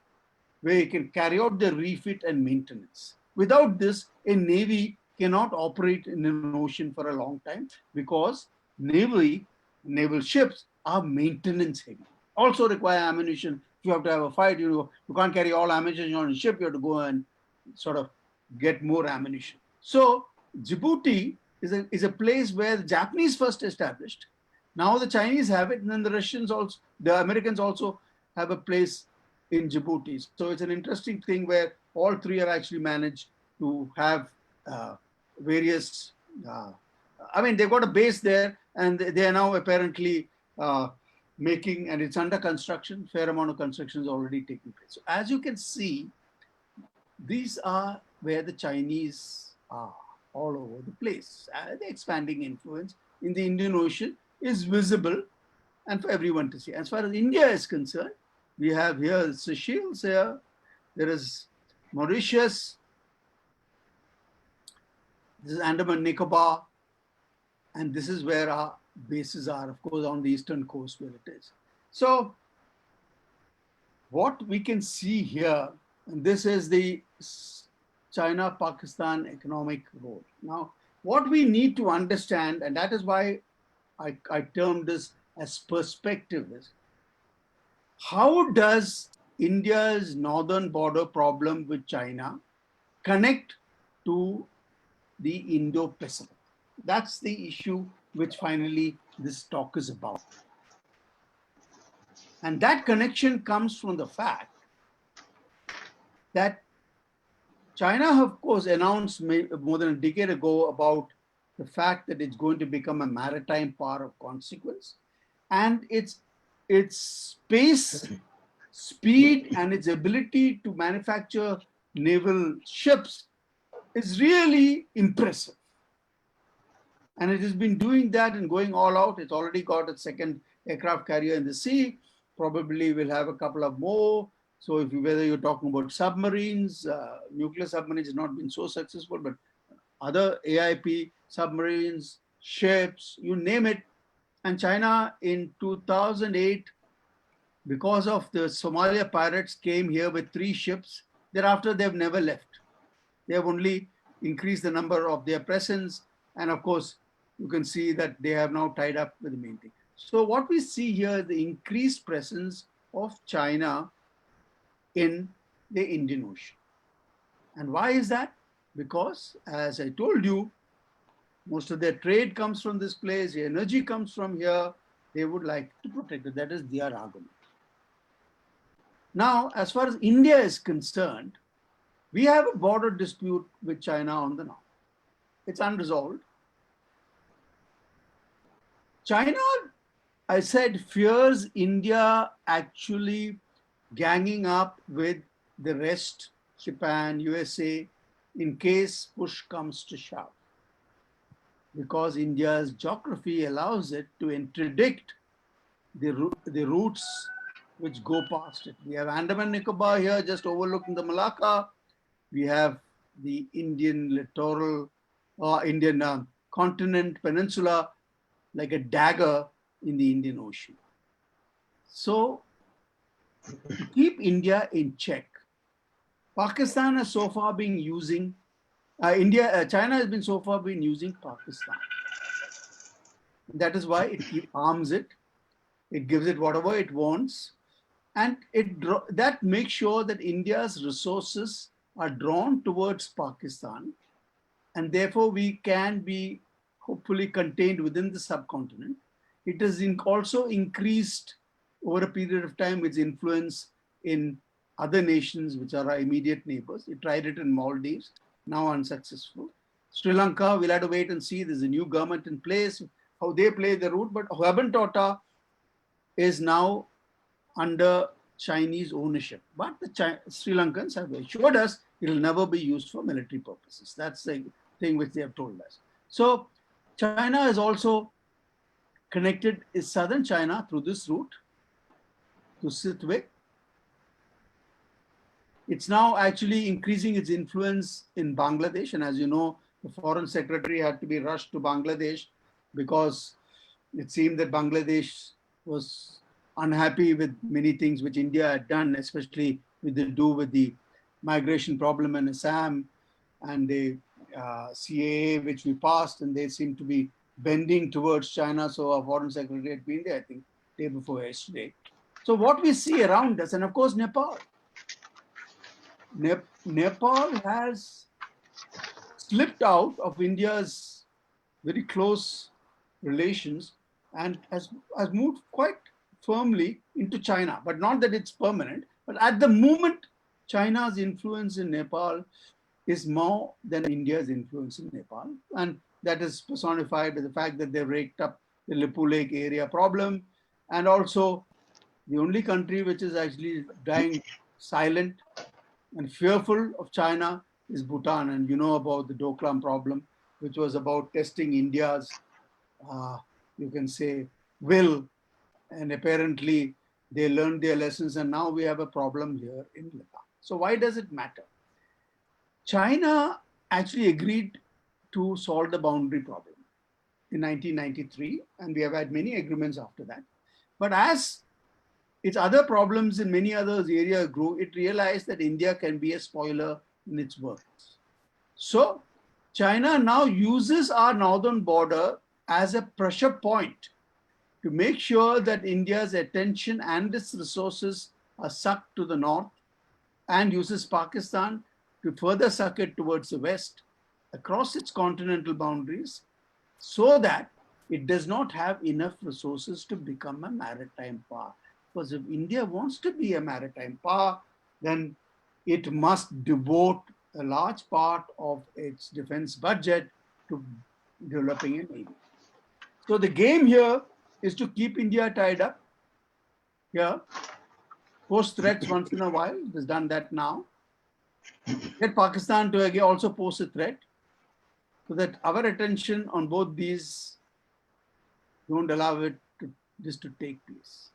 where it can carry out their refit and maintenance. Without this, a navy cannot operate in an ocean for a long time, because naval ships are maintenance heavy. Also require ammunition. If you have to have a fight, you can't carry all ammunition on a ship. You have to go and sort of get more ammunition. So Djibouti is a place where the Japanese first established. Now the Chinese have it, and then the Russians also, the Americans also have a place in Djibouti. So it's an interesting thing where all three are actually managed to have various, I mean, they've got a base there, and they are now apparently making, and it's under construction. Fair amount of construction is already taking place. So as you can see, these are where the Chinese are all over the place. The expanding influence in the Indian Ocean is visible and for everyone to see. As far as India is concerned, we have here Seychelles here, there is Mauritius, this is Andaman Nicobar, and this is where our bases are, of course, on the eastern coast where it is. So what we can see here, and this is the China-Pakistan economic role. Now, what we need to understand, and that is why I termed this as perspective, is how does India's northern border problem with China connect to the Indo-Pacific? That's the issue which finally this talk is about. And that connection comes from the fact that China, of course, announced more than a decade ago about the fact that it's going to become a maritime power of consequence, and its pace, speed, and its ability to manufacture naval ships is really impressive. And it has been doing that and going all out. It's already got its second aircraft carrier in the sea. Probably will have a couple of more. So whether you're talking about submarines, nuclear submarines has not been so successful, but other AIP submarines, ships, you name it. And China in 2008, because of the Somalia pirates, came here with 3 ships. Thereafter, they've never left. They have only increased the number of their presence. And of course, you can see that they have now tied up with the main thing. So what we see here is the increased presence of China in the Indian Ocean. And why is that? Because, as I told you, most of their trade comes from this place, the energy comes from here. They would like to protect it. That is their argument. Now, as far as India is concerned, we have a border dispute with China on the north. It's unresolved. China, I said, fears India actually ganging up with the rest, Japan, USA, in case push comes to shove. Because India's geography allows it to interdict the routes which go past it. We have Andaman Nicobar here, just overlooking the Malacca. We have the Indian littoral, Indian continent, peninsula, like a dagger in the Indian Ocean. So, to keep India in check, Pakistan has so far been using, China has been so far been using Pakistan. That is why it arms it. It gives it whatever it wants. And that makes sure that India's resources are drawn towards Pakistan. And therefore, we can be hopefully contained within the subcontinent. It has also increased over a period of time its influence in other nations, which are our immediate neighbors. It tried it in Maldives, now unsuccessful. Sri Lanka, we'll have to wait and see. There's a new government in place, how they play the route. But Hobantota is now under Chinese ownership. But the Sri Lankans have assured us it will never be used for military purposes. That's the thing which they have told us. So China is also connected is southern China through this route to Sitwe. It's now actually increasing its influence in Bangladesh. And as you know, the foreign secretary had to be rushed to Bangladesh because it seemed that Bangladesh was unhappy with many things which India had done, especially with the migration problem in Assam and the CAA which we passed, and they seem to be bending towards China. So our foreign secretary had been there, I think, day before yesterday. So what we see around us, and of course Nepal. Nepal has slipped out of India's very close relations and has moved quite firmly into China, but not that it's permanent. But at the moment, China's influence in Nepal is more than India's influence in Nepal. And that is personified by the fact that they raked up the Lipu Lake area problem. And also, the only country which is actually dying silent and fearful of China is Bhutan. And you know about the Doklam problem, which was about testing India's, you can say, will. And apparently, they learned their lessons, and now we have a problem here in Ladakh. So why does it matter? China actually agreed to solve the boundary problem in 1993, and we have had many agreements after that. But as its other problems in many other areas grew, it realized that India can be a spoiler in its works. So China now uses our northern border as a pressure point to make sure that India's attention and its resources are sucked to the north, and uses Pakistan to further suck it towards the west across its continental boundaries, so that it does not have enough resources to become a maritime power. Because if India wants to be a maritime power, then it must devote a large part of its defense budget to developing a navy. So the game here is to keep India tied up here, post threats once in a while. It has done that now. Get Pakistan to again also pose a threat, so that our attention on both these don't allow this to take place.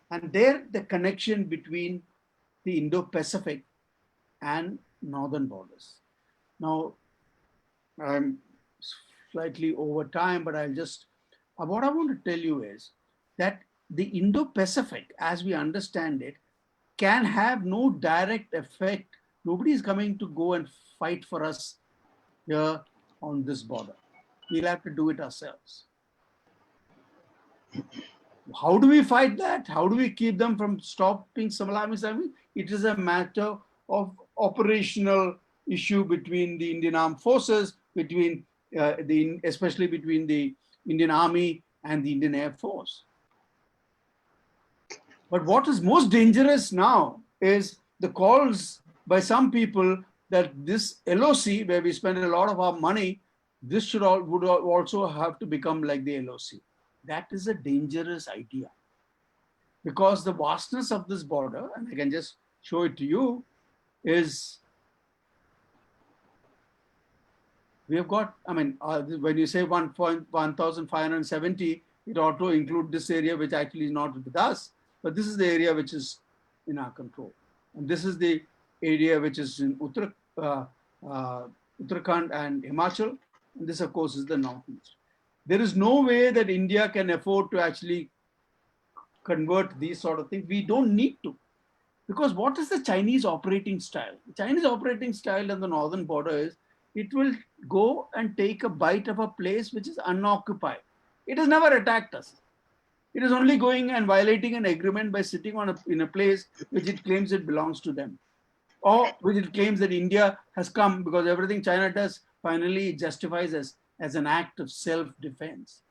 And there, the connection between the Indo-Pacific and northern borders. Now, I'm slightly over time, but what I want to tell you is that the Indo-Pacific, as we understand it, can have no direct effect. Nobody is coming to go and fight for us here on this border. We'll have to do it ourselves. How do we fight that? How do we keep them from stopping Islamic? It is a matter of operational issue between the Indian armed forces, between especially between the Indian Army and the Indian Air Force. But what is most dangerous now is the calls by some people that this LOC, where we spend a lot of our money, this would also have to become like the LOC. That is a dangerous idea, because the vastness of this border, and I can just show it to you, is we have got, I mean, when you say 1,570, it ought to include this area, which actually is not with us, but this is the area which is in our control. And this is the area which is in Uttarakhand and Himachal. And this, of course, is the northeast. There is no way that India can afford to actually convert these sort of things. We don't need to. Because what is the Chinese operating style? The Chinese operating style on the northern border is it will go and take a bite of a place which is unoccupied. It has never attacked us. It is only going and violating an agreement by sitting in a place which it claims it belongs to them. Or which it claims that India has come, because everything China does finally justifies as an act of self-defense.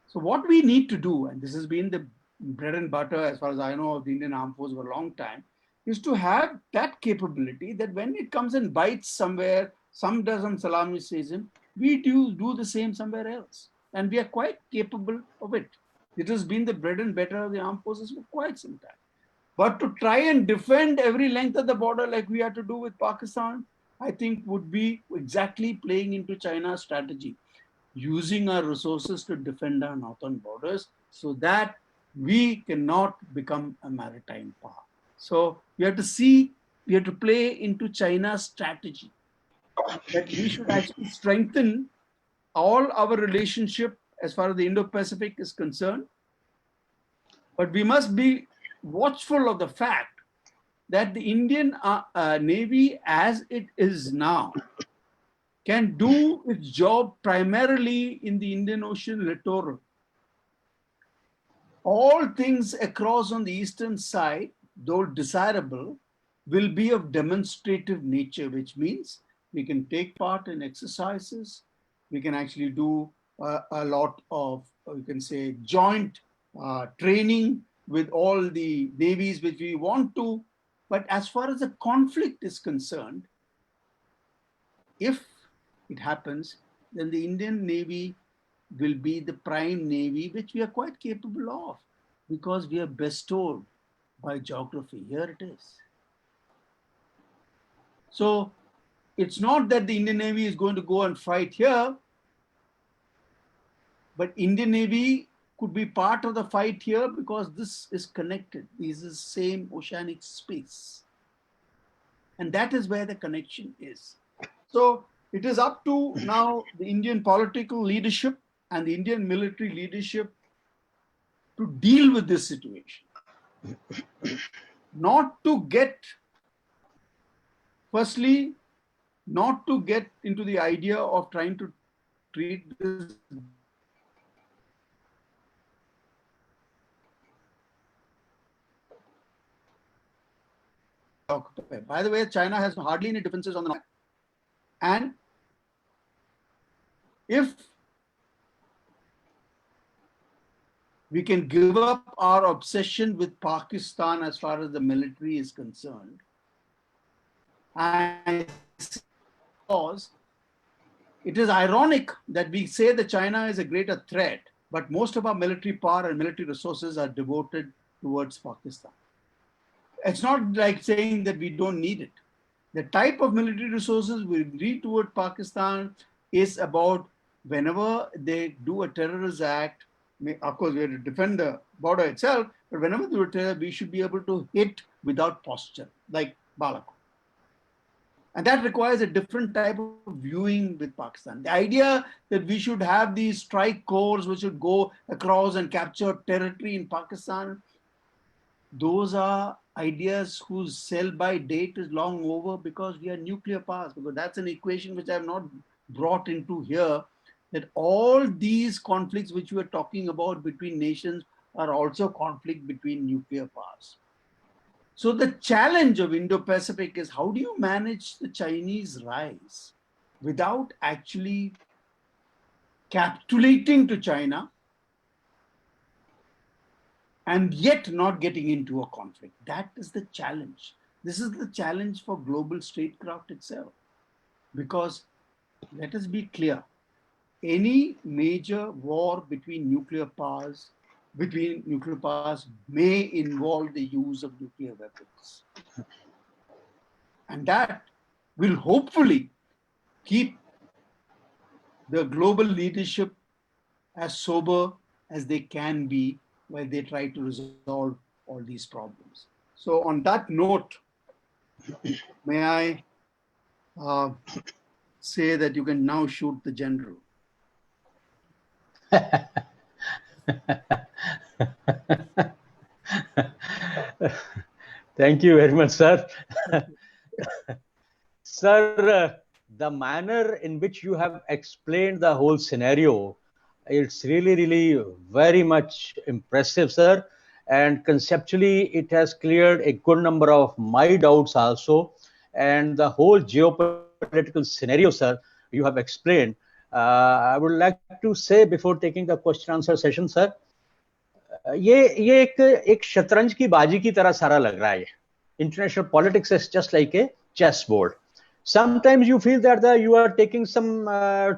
So what we need to do, and this has been the bread and butter, as far as I know, of the Indian Armed Forces for a long time, is to have that capability that when it comes and bites somewhere, some does some salami season, we do the same somewhere else. And we are quite capable of it. It has been the bread and butter of the armed forces for quite some time. But to try and defend every length of the border like we had to do with Pakistan, I think would be exactly playing into China's strategy, using our resources to defend our northern borders so that we cannot become a maritime power. So we have to see, we have to play into China's strategy, that we should actually strengthen all our relationship as far as the Indo-Pacific is concerned. But we must be watchful of the fact that the Indian Navy as it is now can do its job primarily in the Indian Ocean littoral. All things across on the eastern side, though desirable, will be of demonstrative nature, which means we can take part in exercises, we can actually do a lot of, you can say, joint training with all the navies which we want to. But as far as the conflict is concerned, if it happens, then the Indian Navy will be the prime navy, which we are quite capable of, because we are bestowed by geography. Here it is. So it's not that the Indian Navy is going to go and fight here, but Indian Navy could be part of the fight here because this is connected. This is the same oceanic space. And that is where the connection is. So it is up to now the Indian political leadership and the Indian military leadership to deal with this situation. Not to get, firstly, not to get into the idea of trying to treat this occupied. By the way, China has hardly any defenses on the north. And if we can give up our obsession with Pakistan as far as the military is concerned, and because it is ironic that we say that China is a greater threat, but most of our military power and military resources are devoted towards Pakistan. It's not like saying that we don't need it. The type of military resources we need toward Pakistan is about whenever they do a terrorist act, of course we have to defend the border itself, but whenever they do a terror, we should be able to hit without posture, like Balakot. And that requires a different type of viewing with Pakistan. The idea that we should have these strike corps which should go across and capture territory in Pakistan, those are ideas whose sell-by date is long over, because we are nuclear powers. Because that's an equation which I have not brought into here, that all these conflicts which we are talking about between nations are also conflict between nuclear powers. So the challenge of Indo-Pacific is how do you manage the Chinese rise without actually capitulating to China and yet not getting into a conflict. That is the challenge. This is the challenge for global statecraft itself. Because let us be clear, any major war between nuclear powers may involve the use of nuclear weapons. And that will hopefully keep the global leadership as sober as they can be while they try to resolve all these problems. So on that note, may I say that you can now shoot the general. Thank you very much, sir. Sir, the manner in which you have explained the whole scenario, it's really very much impressive, sir. And conceptually, it has cleared a good number of my doubts also. And the whole geopolitical scenario, sir, you have explained. I would like to say before taking the question answer session, sir, ये एक शतरंज की बाजी की तरह सारा लग रहा है. International politics is just like a chessboard. Sometimes you feel that you are taking some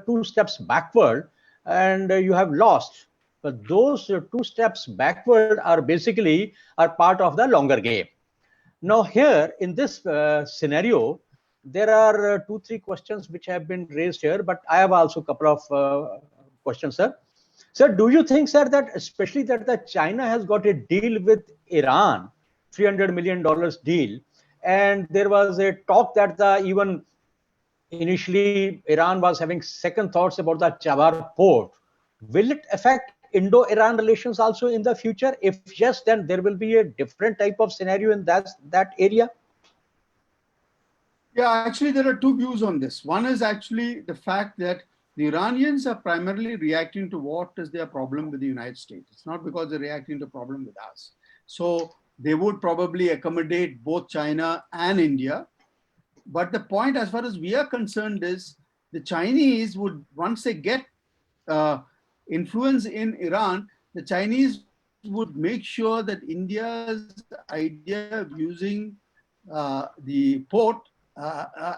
2 steps backward and you have lost. But those 2 steps backward are basically part of the longer game. Now here in this scenario, there are 2-3 questions which have been raised here, but I have also a couple of questions, sir. Sir, do you think, sir, that especially that the China has got a deal with Iran, $300 million deal, and there was a talk that even initially Iran was having second thoughts about the Chabahar port. Will it affect Indo-Iran relations also in the future? If yes, then there will be a different type of scenario in that area. Yeah, actually, there are 2 views on this. One is actually the fact that the Iranians are primarily reacting to what is their problem with the United States. It's not because they're reacting to a problem with us. So they would probably accommodate both China and India. But the point as far as we are concerned is the Chinese would, once they get influence in Iran, the Chinese would make sure that India's idea of using the port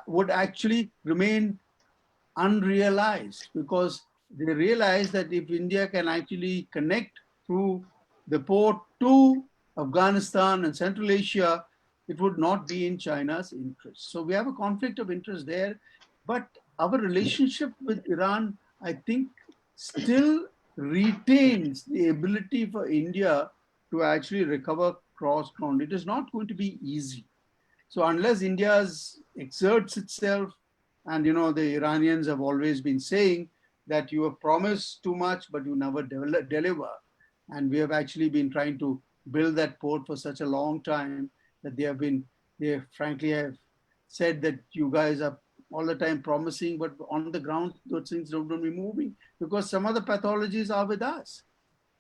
would actually remain unrealized, because they realize that if India can actually connect through the port to Afghanistan and Central Asia, it would not be in China's interest. So we have a conflict of interest there. But our relationship with Iran, I think, still retains the ability for India to actually recover cross ground. It is not going to be easy. So unless India exerts itself, and the Iranians have always been saying that you have promised too much, but you never deliver. And we have actually been trying to build that port for such a long time that they frankly have said that you guys are all the time promising, but on the ground, those things don't be moving, because some of the pathologies are with us.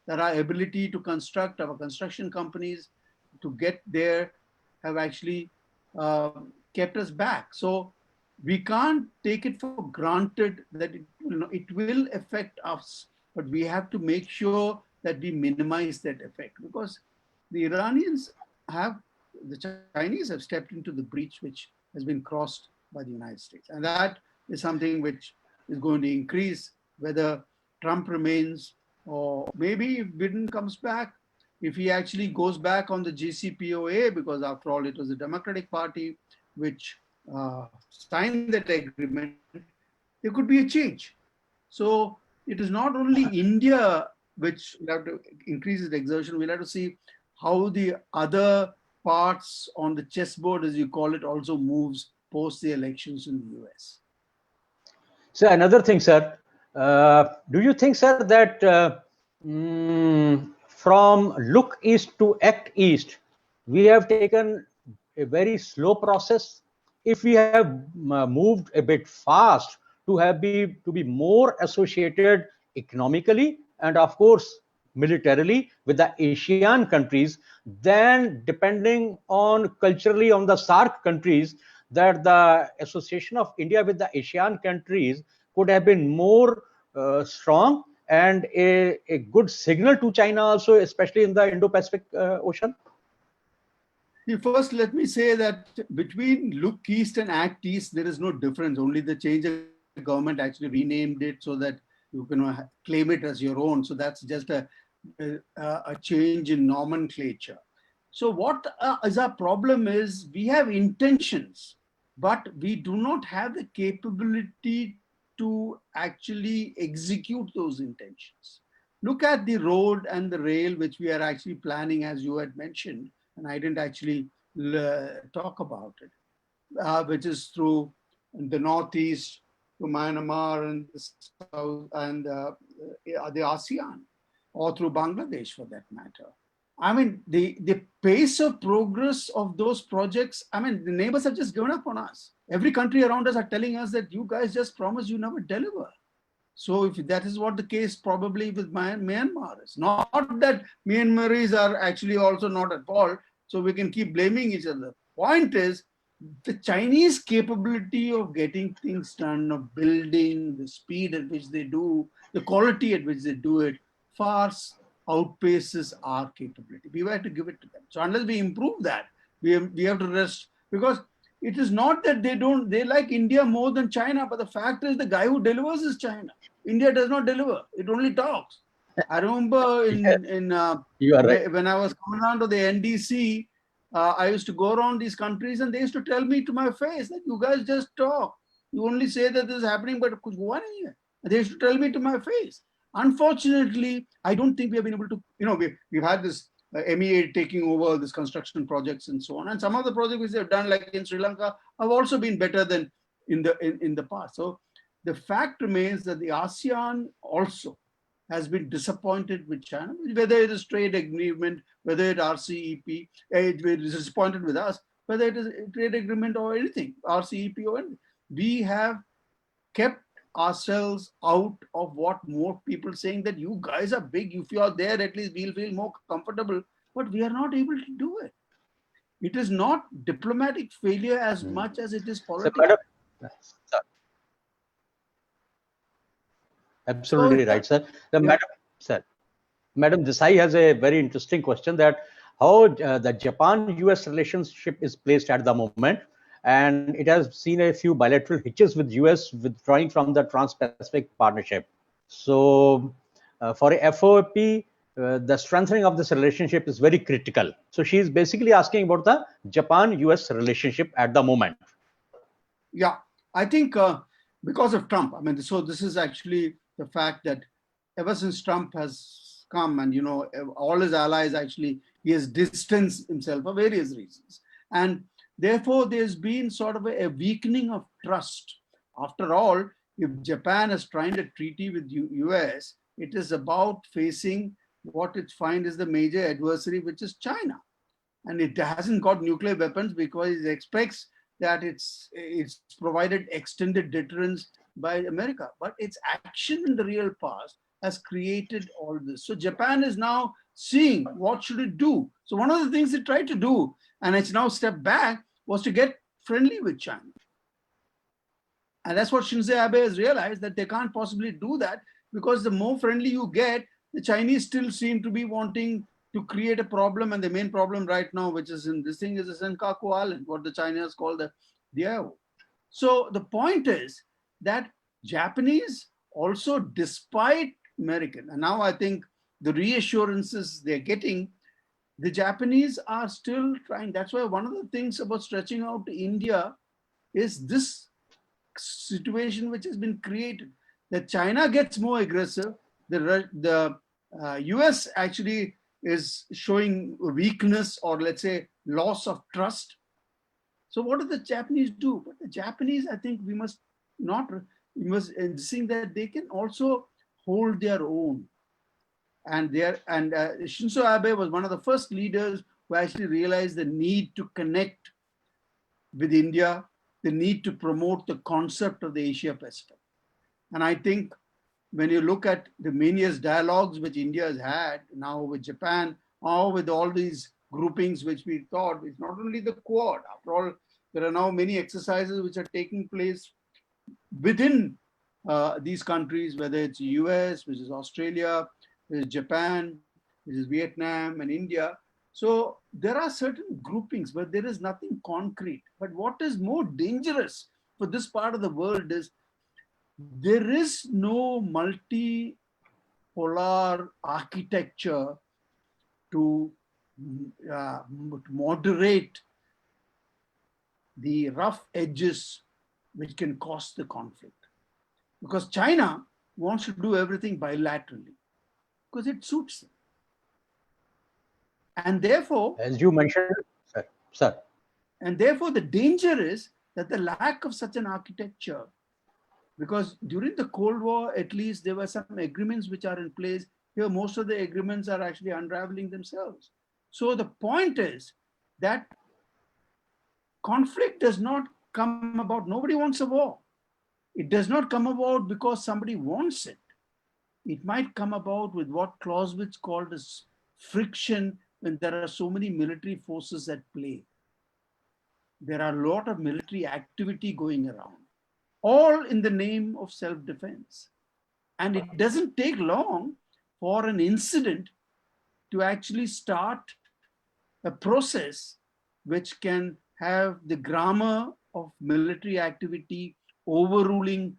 That our ability to construct, our construction companies to get there have actually kept us back. So we can't take it for granted that it will affect us, but we have to make sure that we minimize that effect, because the Chinese have stepped into the breach which has been crossed by the United States. And that is something which is going to increase whether Trump remains, or maybe if Biden comes back, if he actually goes back on the JCPOA, because after all, it was the Democratic Party which signed that agreement, there could be a change. So it is not only India which will have to increase its exertion, we'll have to see how the other parts on the chessboard, as you call it, also moves post the elections in the US. So another thing, sir, do you think, sir, that from look east to act east, we have taken a very slow process? If we have moved a bit fast to be more associated economically and of course militarily with the Asian countries than depending on culturally on the SAARC countries, that the association of India with the Asian countries could have been more strong and a good signal to China also, especially in the Indo-Pacific Ocean? First, let me say that between Look East and Act East, there is no difference. Only the change of government actually renamed it so that you can claim it as your own. So that's just a change in nomenclature. So what is our problem is we have intentions, but we do not have the capability to actually execute those intentions. Look at the road and the rail, which we are actually planning, as you had mentioned, and I didn't actually talk about it, which is through the Northeast to Myanmar and the South and the ASEAN, or through Bangladesh for that matter. I mean, the pace of progress of those projects, I mean, the neighbors have just given up on us. Every country around us are telling us that you guys just promise, you never deliver. So if that is what the case probably with Myanmar is. Not that Myanmaris are actually also not at fault, so we can keep blaming each other. Point is, the Chinese capability of getting things done, of building, the speed at which they do, the quality at which they do it, far outpaces our capability. We have to give it to them. So unless we improve that, we have to rest, because it is not that they like India more than China, but the fact is the guy who delivers is China. India does not deliver, it only talks. I remember You are right. when I was coming down to the NDC, I used to go around these countries and they used to tell me to my face that you guys just talk. You only say that this is happening, but they used to tell me to my face. Unfortunately, I don't think we have been able to, we've had this MEA taking over this construction projects and so on. And some of the projects which they've done, like in Sri Lanka, have also been better than in the past. So the fact remains that the ASEAN also has been disappointed with China, whether it is trade agreement, whether it RCEP, it is disappointed with us, whether it is a trade agreement or anything, RCEP or anything. We have kept ourselves out of what more people saying that you guys are big. If you are there, at least we'll feel more comfortable, but we are not able to do it. It is not diplomatic failure as much as it is political. Absolutely right, sir. Madam Desai has a very interesting question, that how the Japan-US relationship is placed at the moment, and it has seen a few bilateral hitches with US withdrawing from the Trans-Pacific Partnership. So for a FOP, the strengthening of this relationship is very critical. So she is basically asking about the Japan-US relationship at the moment. Yeah, I think because of Trump, I mean, so this is actually the fact that ever since Trump has come and, all his allies actually, he has distanced himself for various reasons. And therefore, there's been sort of a weakening of trust. After all, if Japan has signed a treaty with US, it is about facing what it finds is the major adversary, which is China. And it hasn't got nuclear weapons because it expects that it's provided extended deterrence by America. But its action in the real past has created all this. So Japan is now seeing what should it do. So one of the things it tried to do, and it's now stepped back, was to get friendly with China. And that's what Shinzo Abe has realized, that they can't possibly do that, because the more friendly you get, the Chinese still seem to be wanting to create a problem. And the main problem right now, which is in this thing, is the Senkaku Island, what the Chinese call the Diao. So the point is that Japanese also, despite American, and now I think the reassurances they're getting, the Japanese are still trying. That's why one of the things about stretching out to India is this situation which has been created, that China gets more aggressive, the US actually is showing weakness, or let's say loss of trust. So what do the Japanese do? But the Japanese, I think we must see that they can also hold their own. And Shinzo Abe was one of the first leaders who actually realized the need to connect with India, the need to promote the concept of the Asia Pacific. And I think when you look at the many dialogues which India has had now with Japan, or with all these groupings which we thought, it's not only the Quad. After all, there are now many exercises which are taking place within these countries, whether it's US, which is Australia, which is Japan, which is Vietnam and India. So there are certain groupings, but there is nothing concrete. But what is more dangerous for this part of the world is there is no multipolar architecture to moderate the rough edges which can cause the conflict. Because China wants to do everything bilaterally because it suits them. And therefore, as you mentioned, sir. And therefore, the danger is that the lack of such an architecture, because during the Cold War, at least there were some agreements which are in place. Here, most of the agreements are actually unraveling themselves. So the point is that conflict does not come about, nobody wants a war. It does not come about because somebody wants it. It might come about with what Clausewitz called as friction when there are so many military forces at play. There are a lot of military activity going around, all in the name of self-defense. And it doesn't take long for an incident to actually start a process which can have the grammar of military activity overruling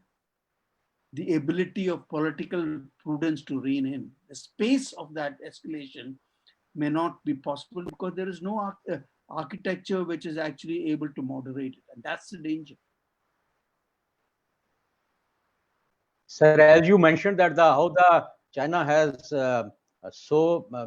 the ability of political prudence to rein in. The space of that escalation may not be possible because there is no architecture which is actually able to moderate it. And that's the danger. Sir, as you mentioned that how the China has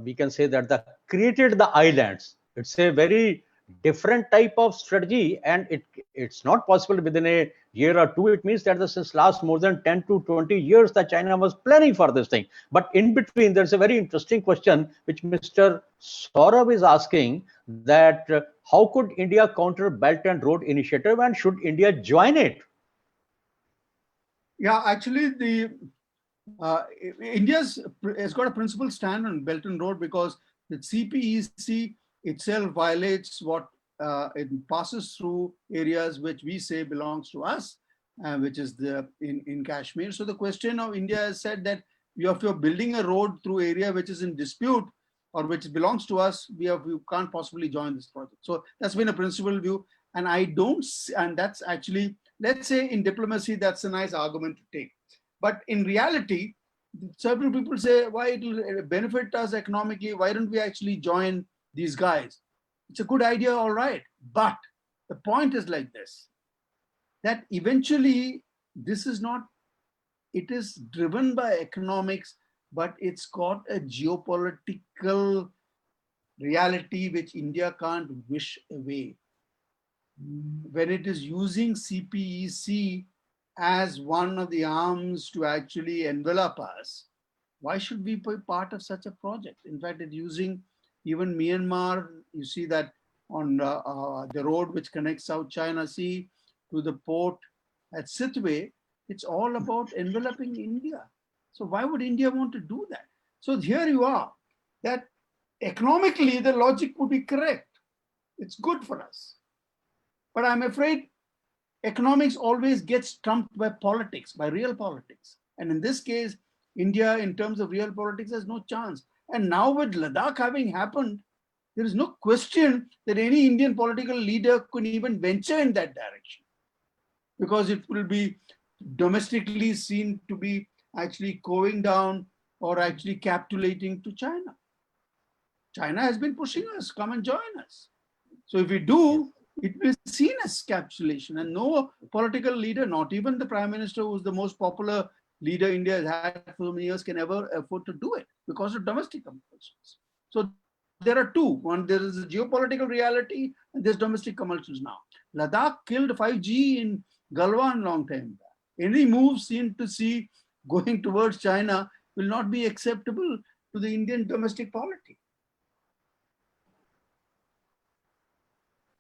we can say that the created the islands. It's a very different type of strategy, and it's not possible within a year or two. It means that since last more than 10 to 20 years, that China was planning for this thing. But in between, there's a very interesting question which Mr. Saurabh is asking, that how could India counter Belt and Road Initiative, and should India join it? Yeah, actually, India's has got a principal stand on Belt and Road because the CPEC itself violates what it passes through areas which we say belongs to us, which is in Kashmir. So the question of India has said that if you're building a road through area which is in dispute or which belongs to us, we can't possibly join this project. So that's been a principal view, and and that's actually, let's say in diplomacy, that's a nice argument to take. But in reality, several people say, why it will benefit us economically? Why don't we actually join these guys? It's a good idea, all right. But the point is like this, that eventually this is not, it is driven by economics, but it's got a geopolitical reality which India can't wish away. When it is using CPEC as one of the arms to actually envelop us, why should we be part of such a project? In fact, it's using even Myanmar. You see that on the road which connects South China Sea to the port at Sitwe, it's all about enveloping India. So why would India want to do that? So here you are, that economically the logic would be correct. It's good for us. But I'm afraid economics always gets trumped by politics, by real politics. And in this case, India, in terms of real politics, has no chance. And now with Ladakh having happened, there is no question that any Indian political leader could even venture in that direction, because it will be domestically seen to be actually going down or actually capitulating to China. China has been pushing us, come and join us. So if we do, it will be seen as capitulation, and no political leader, not even the Prime Minister, who's the most popular leader India has had for many years, can ever afford to do it because of domestic compulsions. So there are two. One, there is a geopolitical reality, and there's domestic compulsions now. Ladakh killed 5G in Galwan long time back. Any move seen to see going towards China will not be acceptable to the Indian domestic polity.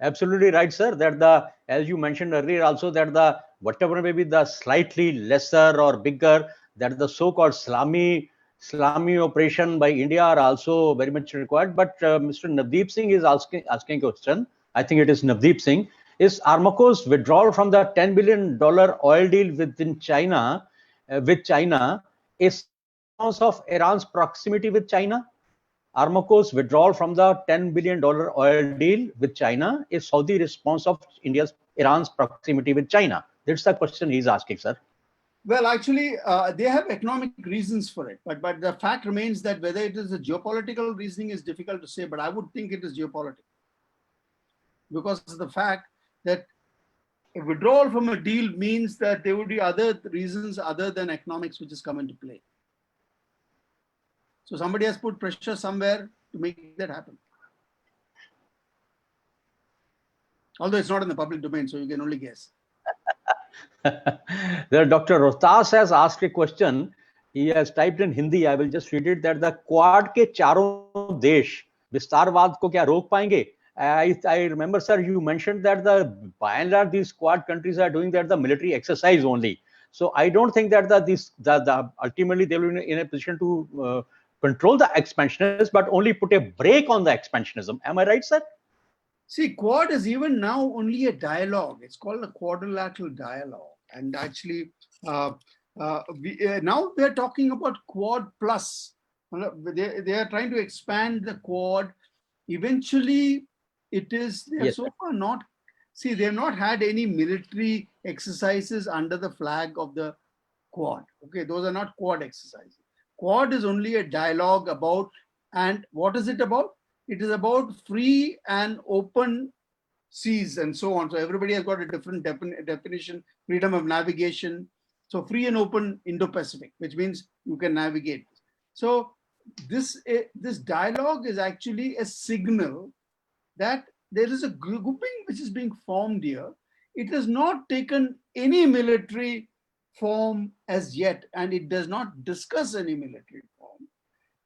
Absolutely right, sir. That as you mentioned earlier also, that the whatever may be the slightly lesser or bigger, that the so-called Islami operation by India are also very much required. But Mr. Navdeep Singh is asking a question. I think it is Navdeep Singh. Is Armaco's withdrawal from the $10 billion oil deal with China is response of Iran's proximity with China? Armaco's withdrawal from the $10 billion oil deal with China is Saudi response of Iran's proximity with China. That's the question he's asking, sir. Well, actually, they have economic reasons for it, but the fact remains that whether it is a geopolitical reasoning is difficult to say, but I would think it is geopolitical because of the fact that a withdrawal from a deal means that there would be other reasons other than economics which has come into play. So somebody has put pressure somewhere to make that happen. Although it's not in the public domain, so you can only guess. There, Dr. Rohtas has asked a question. He has typed in Hindi. I will just read it. That the Quad के चारों देश विस्तारवाद को क्या रोक पाएंगे? I remember, sir, you mentioned that by and large these Quad countries are doing that the military exercise only. So I don't think that ultimately they will be in a position to control the expansionists, but only put a brake on the expansionism. Am I right, sir? See, Quad is even now only a dialogue. It's called a quadrilateral dialogue. And actually, now we are talking about Quad Plus. They are trying to expand the Quad. Eventually, they are so far not, see, they have not had any military exercises under the flag of the Quad. Okay, those are not Quad exercises. Quad is only a dialogue about, and what is it about? It is about free and open seas and so on. So everybody has got a different definition, freedom of navigation. So free and open Indo-Pacific, which means you can navigate. So this dialogue is actually a signal that there is a grouping which is being formed here. It has not taken any military form as yet, and it does not discuss any military form.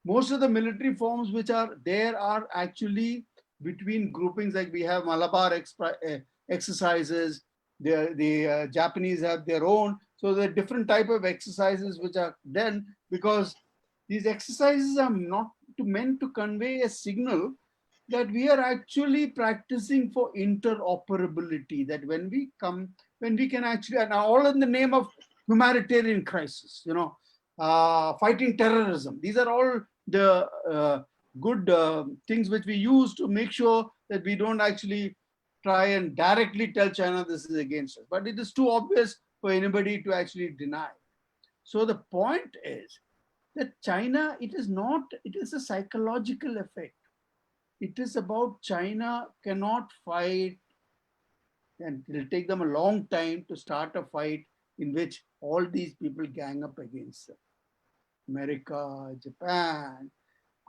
Most of the military forms which are there are actually between groupings, like we have Malabar exercises, the Japanese have their own. So there are different type of exercises which are done because these exercises are not meant to convey a signal that we are actually practicing for interoperability, that when we can actually, and all in the name of humanitarian crisis, fighting terrorism. These are all the good things which we use to make sure that we don't actually try and directly tell China this is against us. But it is too obvious for anybody to actually deny. So the point is that China, it is a psychological effect. It is about China cannot fight, and it will take them a long time to start a fight in which all these people gang up against them. America, Japan.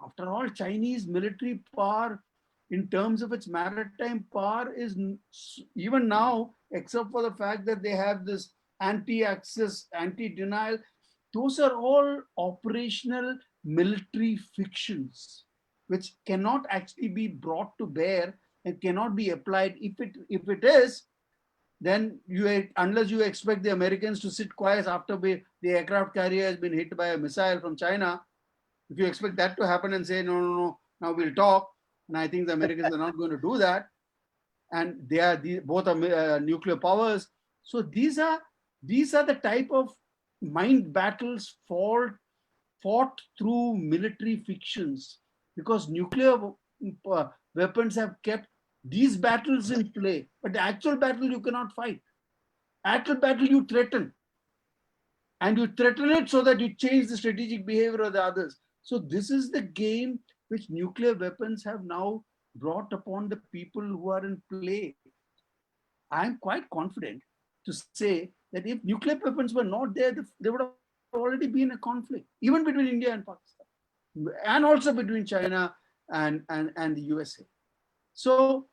After all, Chinese military power in terms of its maritime power is even now, except for the fact that they have this anti-access, anti-denial, those are all operational military fictions which cannot actually be brought to bear and cannot be applied. If it is, then unless you expect the Americans to sit quiet after the aircraft carrier has been hit by a missile from China, if you expect that to happen and say, no, now we'll talk, and I think the Americans are not going to do that, and both are nuclear powers. So these are the type of mind battles fought through military fictions, because nuclear weapons have kept these battles in play, but the actual battle you cannot fight. Actual battle you threaten, and you threaten it so that you change the strategic behavior of the others. So this is the game which nuclear weapons have now brought upon the people who are in play. I'm quite confident to say that if nuclear weapons were not there, there would have already been a conflict, even between India and Pakistan, and also between China and the USA. So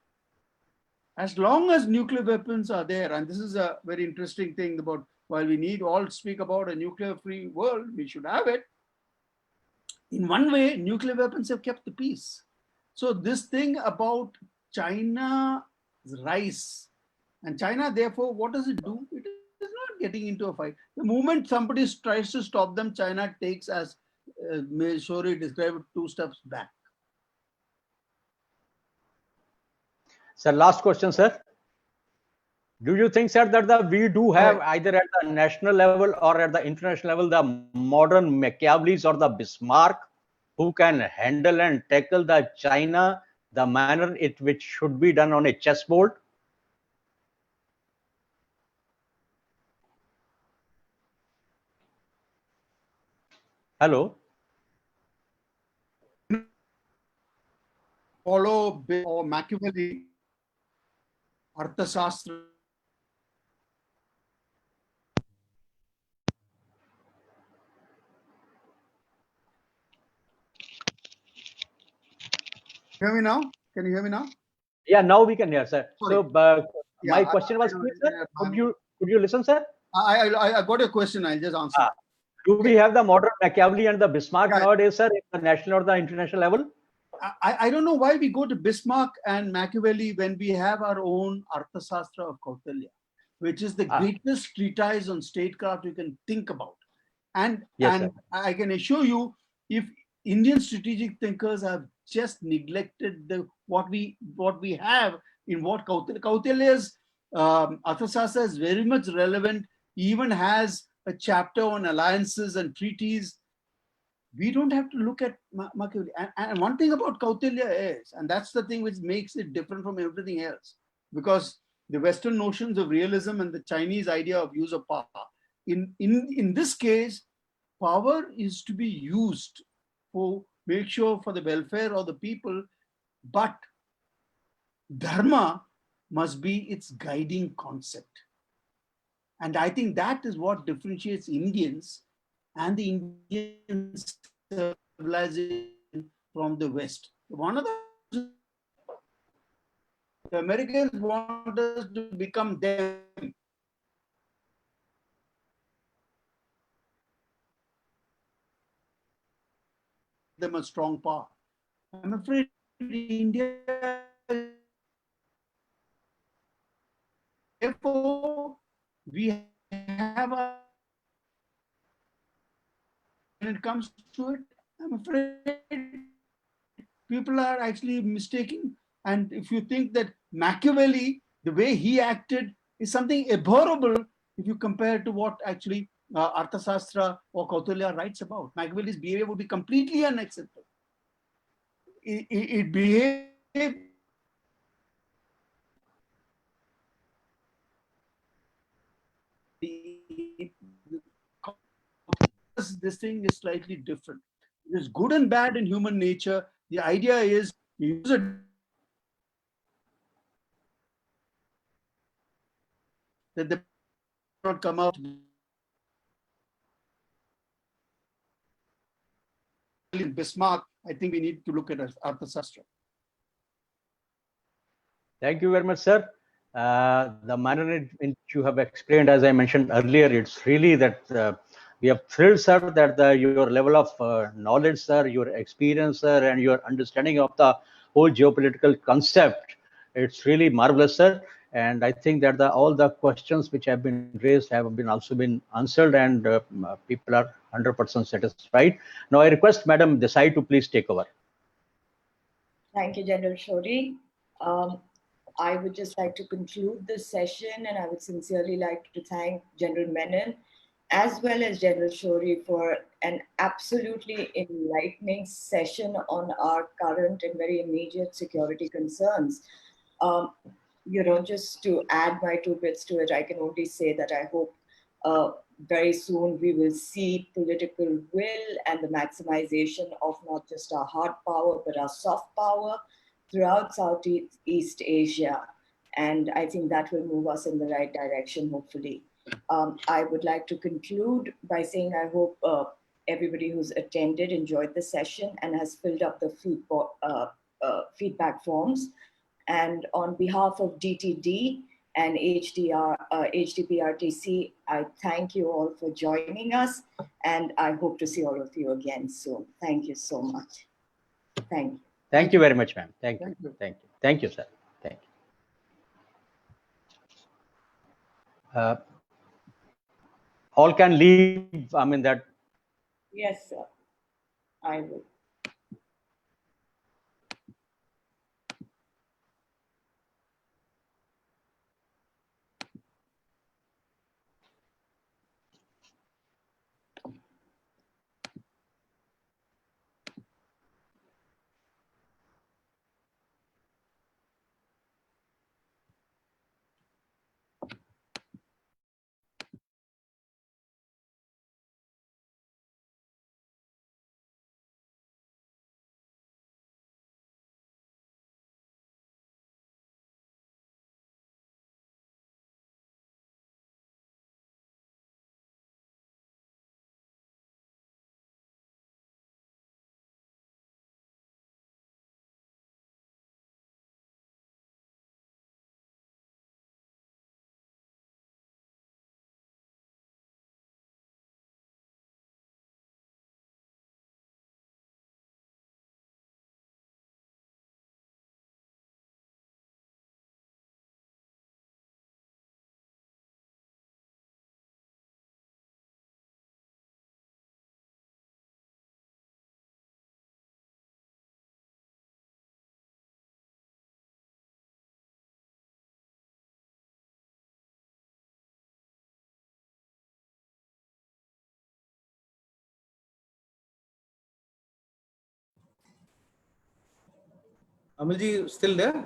as long as nuclear weapons are there, and this is a very interesting thing about, while we all speak about a nuclear-free world, we should have it. In one way, nuclear weapons have kept the peace. So this thing about China's rise, and China, therefore, what does it do? It is getting into a fight. The moment somebody tries to stop them, China takes, as Shori described, 2 steps back. Sir, last question, sir. Do you think, sir, that we do have either at the national level or at the international level the modern Machiavellis or the Bismarck who can handle and tackle the China the manner it which should be done on a chessboard? Hello. Follow or Machiavelli, Arthasastra. Hear me now? Can you hear me now? Yeah, now we can hear, sir. Sorry. So Yeah, my question was clear, sir. Could you listen, sir? I got your question. I'll just answer. Do we have the modern Machiavelli and the Bismarck Yeah. nowadays, sir, at the national or the international level? I don't know why we go to Bismarck and Machiavelli when we have our own Arthasastra of Kautilya, which is the greatest treatise on statecraft you can think about. And, Yes, and sir. I can assure you, if Indian strategic thinkers have just neglected what we have in what Kautilya's Arthasastra is very much relevant, even has a chapter on alliances and treaties. We don't have to look at Machiavelli. And one thing about Kautilya is, and that's the thing which makes it different from everything else, because the Western notions of realism and the Chinese idea of use of power, in this case, power is to be used for make sure for the welfare of the people, but dharma must be its guiding concept. And I think that is what differentiates Indians and the Indian civilization from the West. One of the Americans want us to become them. Them a strong power. I'm afraid India, therefore, we have a, when it comes to it, I'm afraid people are actually mistaking. And if you think that Machiavelli, the way he acted, is something abhorrible if you compare to what actually Arthasastra or Kautilya writes about. Machiavelli's behavior would be completely unacceptable. It behaved this thing is slightly different. There's good and bad in human nature. The idea is you use it that they not come out. In Bismarck, I think we need to look at Arthasastra. Thank you very much, sir. The manner in which you have explained, as I mentioned earlier, it's really that we are thrilled, sir, that your level of knowledge, sir, your experience, sir, and your understanding of the whole geopolitical concept, it's really marvelous, sir. And I think that all the questions which have been raised have been also been answered, and people are 100% satisfied. Now I request Madam Desai to please take over. Thank you, General Shori. I would just like to conclude this session, and I would sincerely like to thank General Menon as well as General Shori for an absolutely enlightening session on our current and very immediate security concerns. Just to add my 2 bits to it, I can only say that I hope very soon we will see political will and the maximization of not just our hard power, but our soft power throughout Southeast Asia. And I think that will move us in the right direction, hopefully. I would like to conclude by saying I hope everybody who's attended enjoyed the session and has filled up the feedback forms. And on behalf of DTD and HDPRTC, I thank you all for joining us, and I hope to see all of you again soon. Thank you so much. Thank you. Thank you very much, ma'am. Thank you. Thank you. Thank you, sir. Thank you. all can leave. I mean that. Yes, sir. I will. Amalji, still there?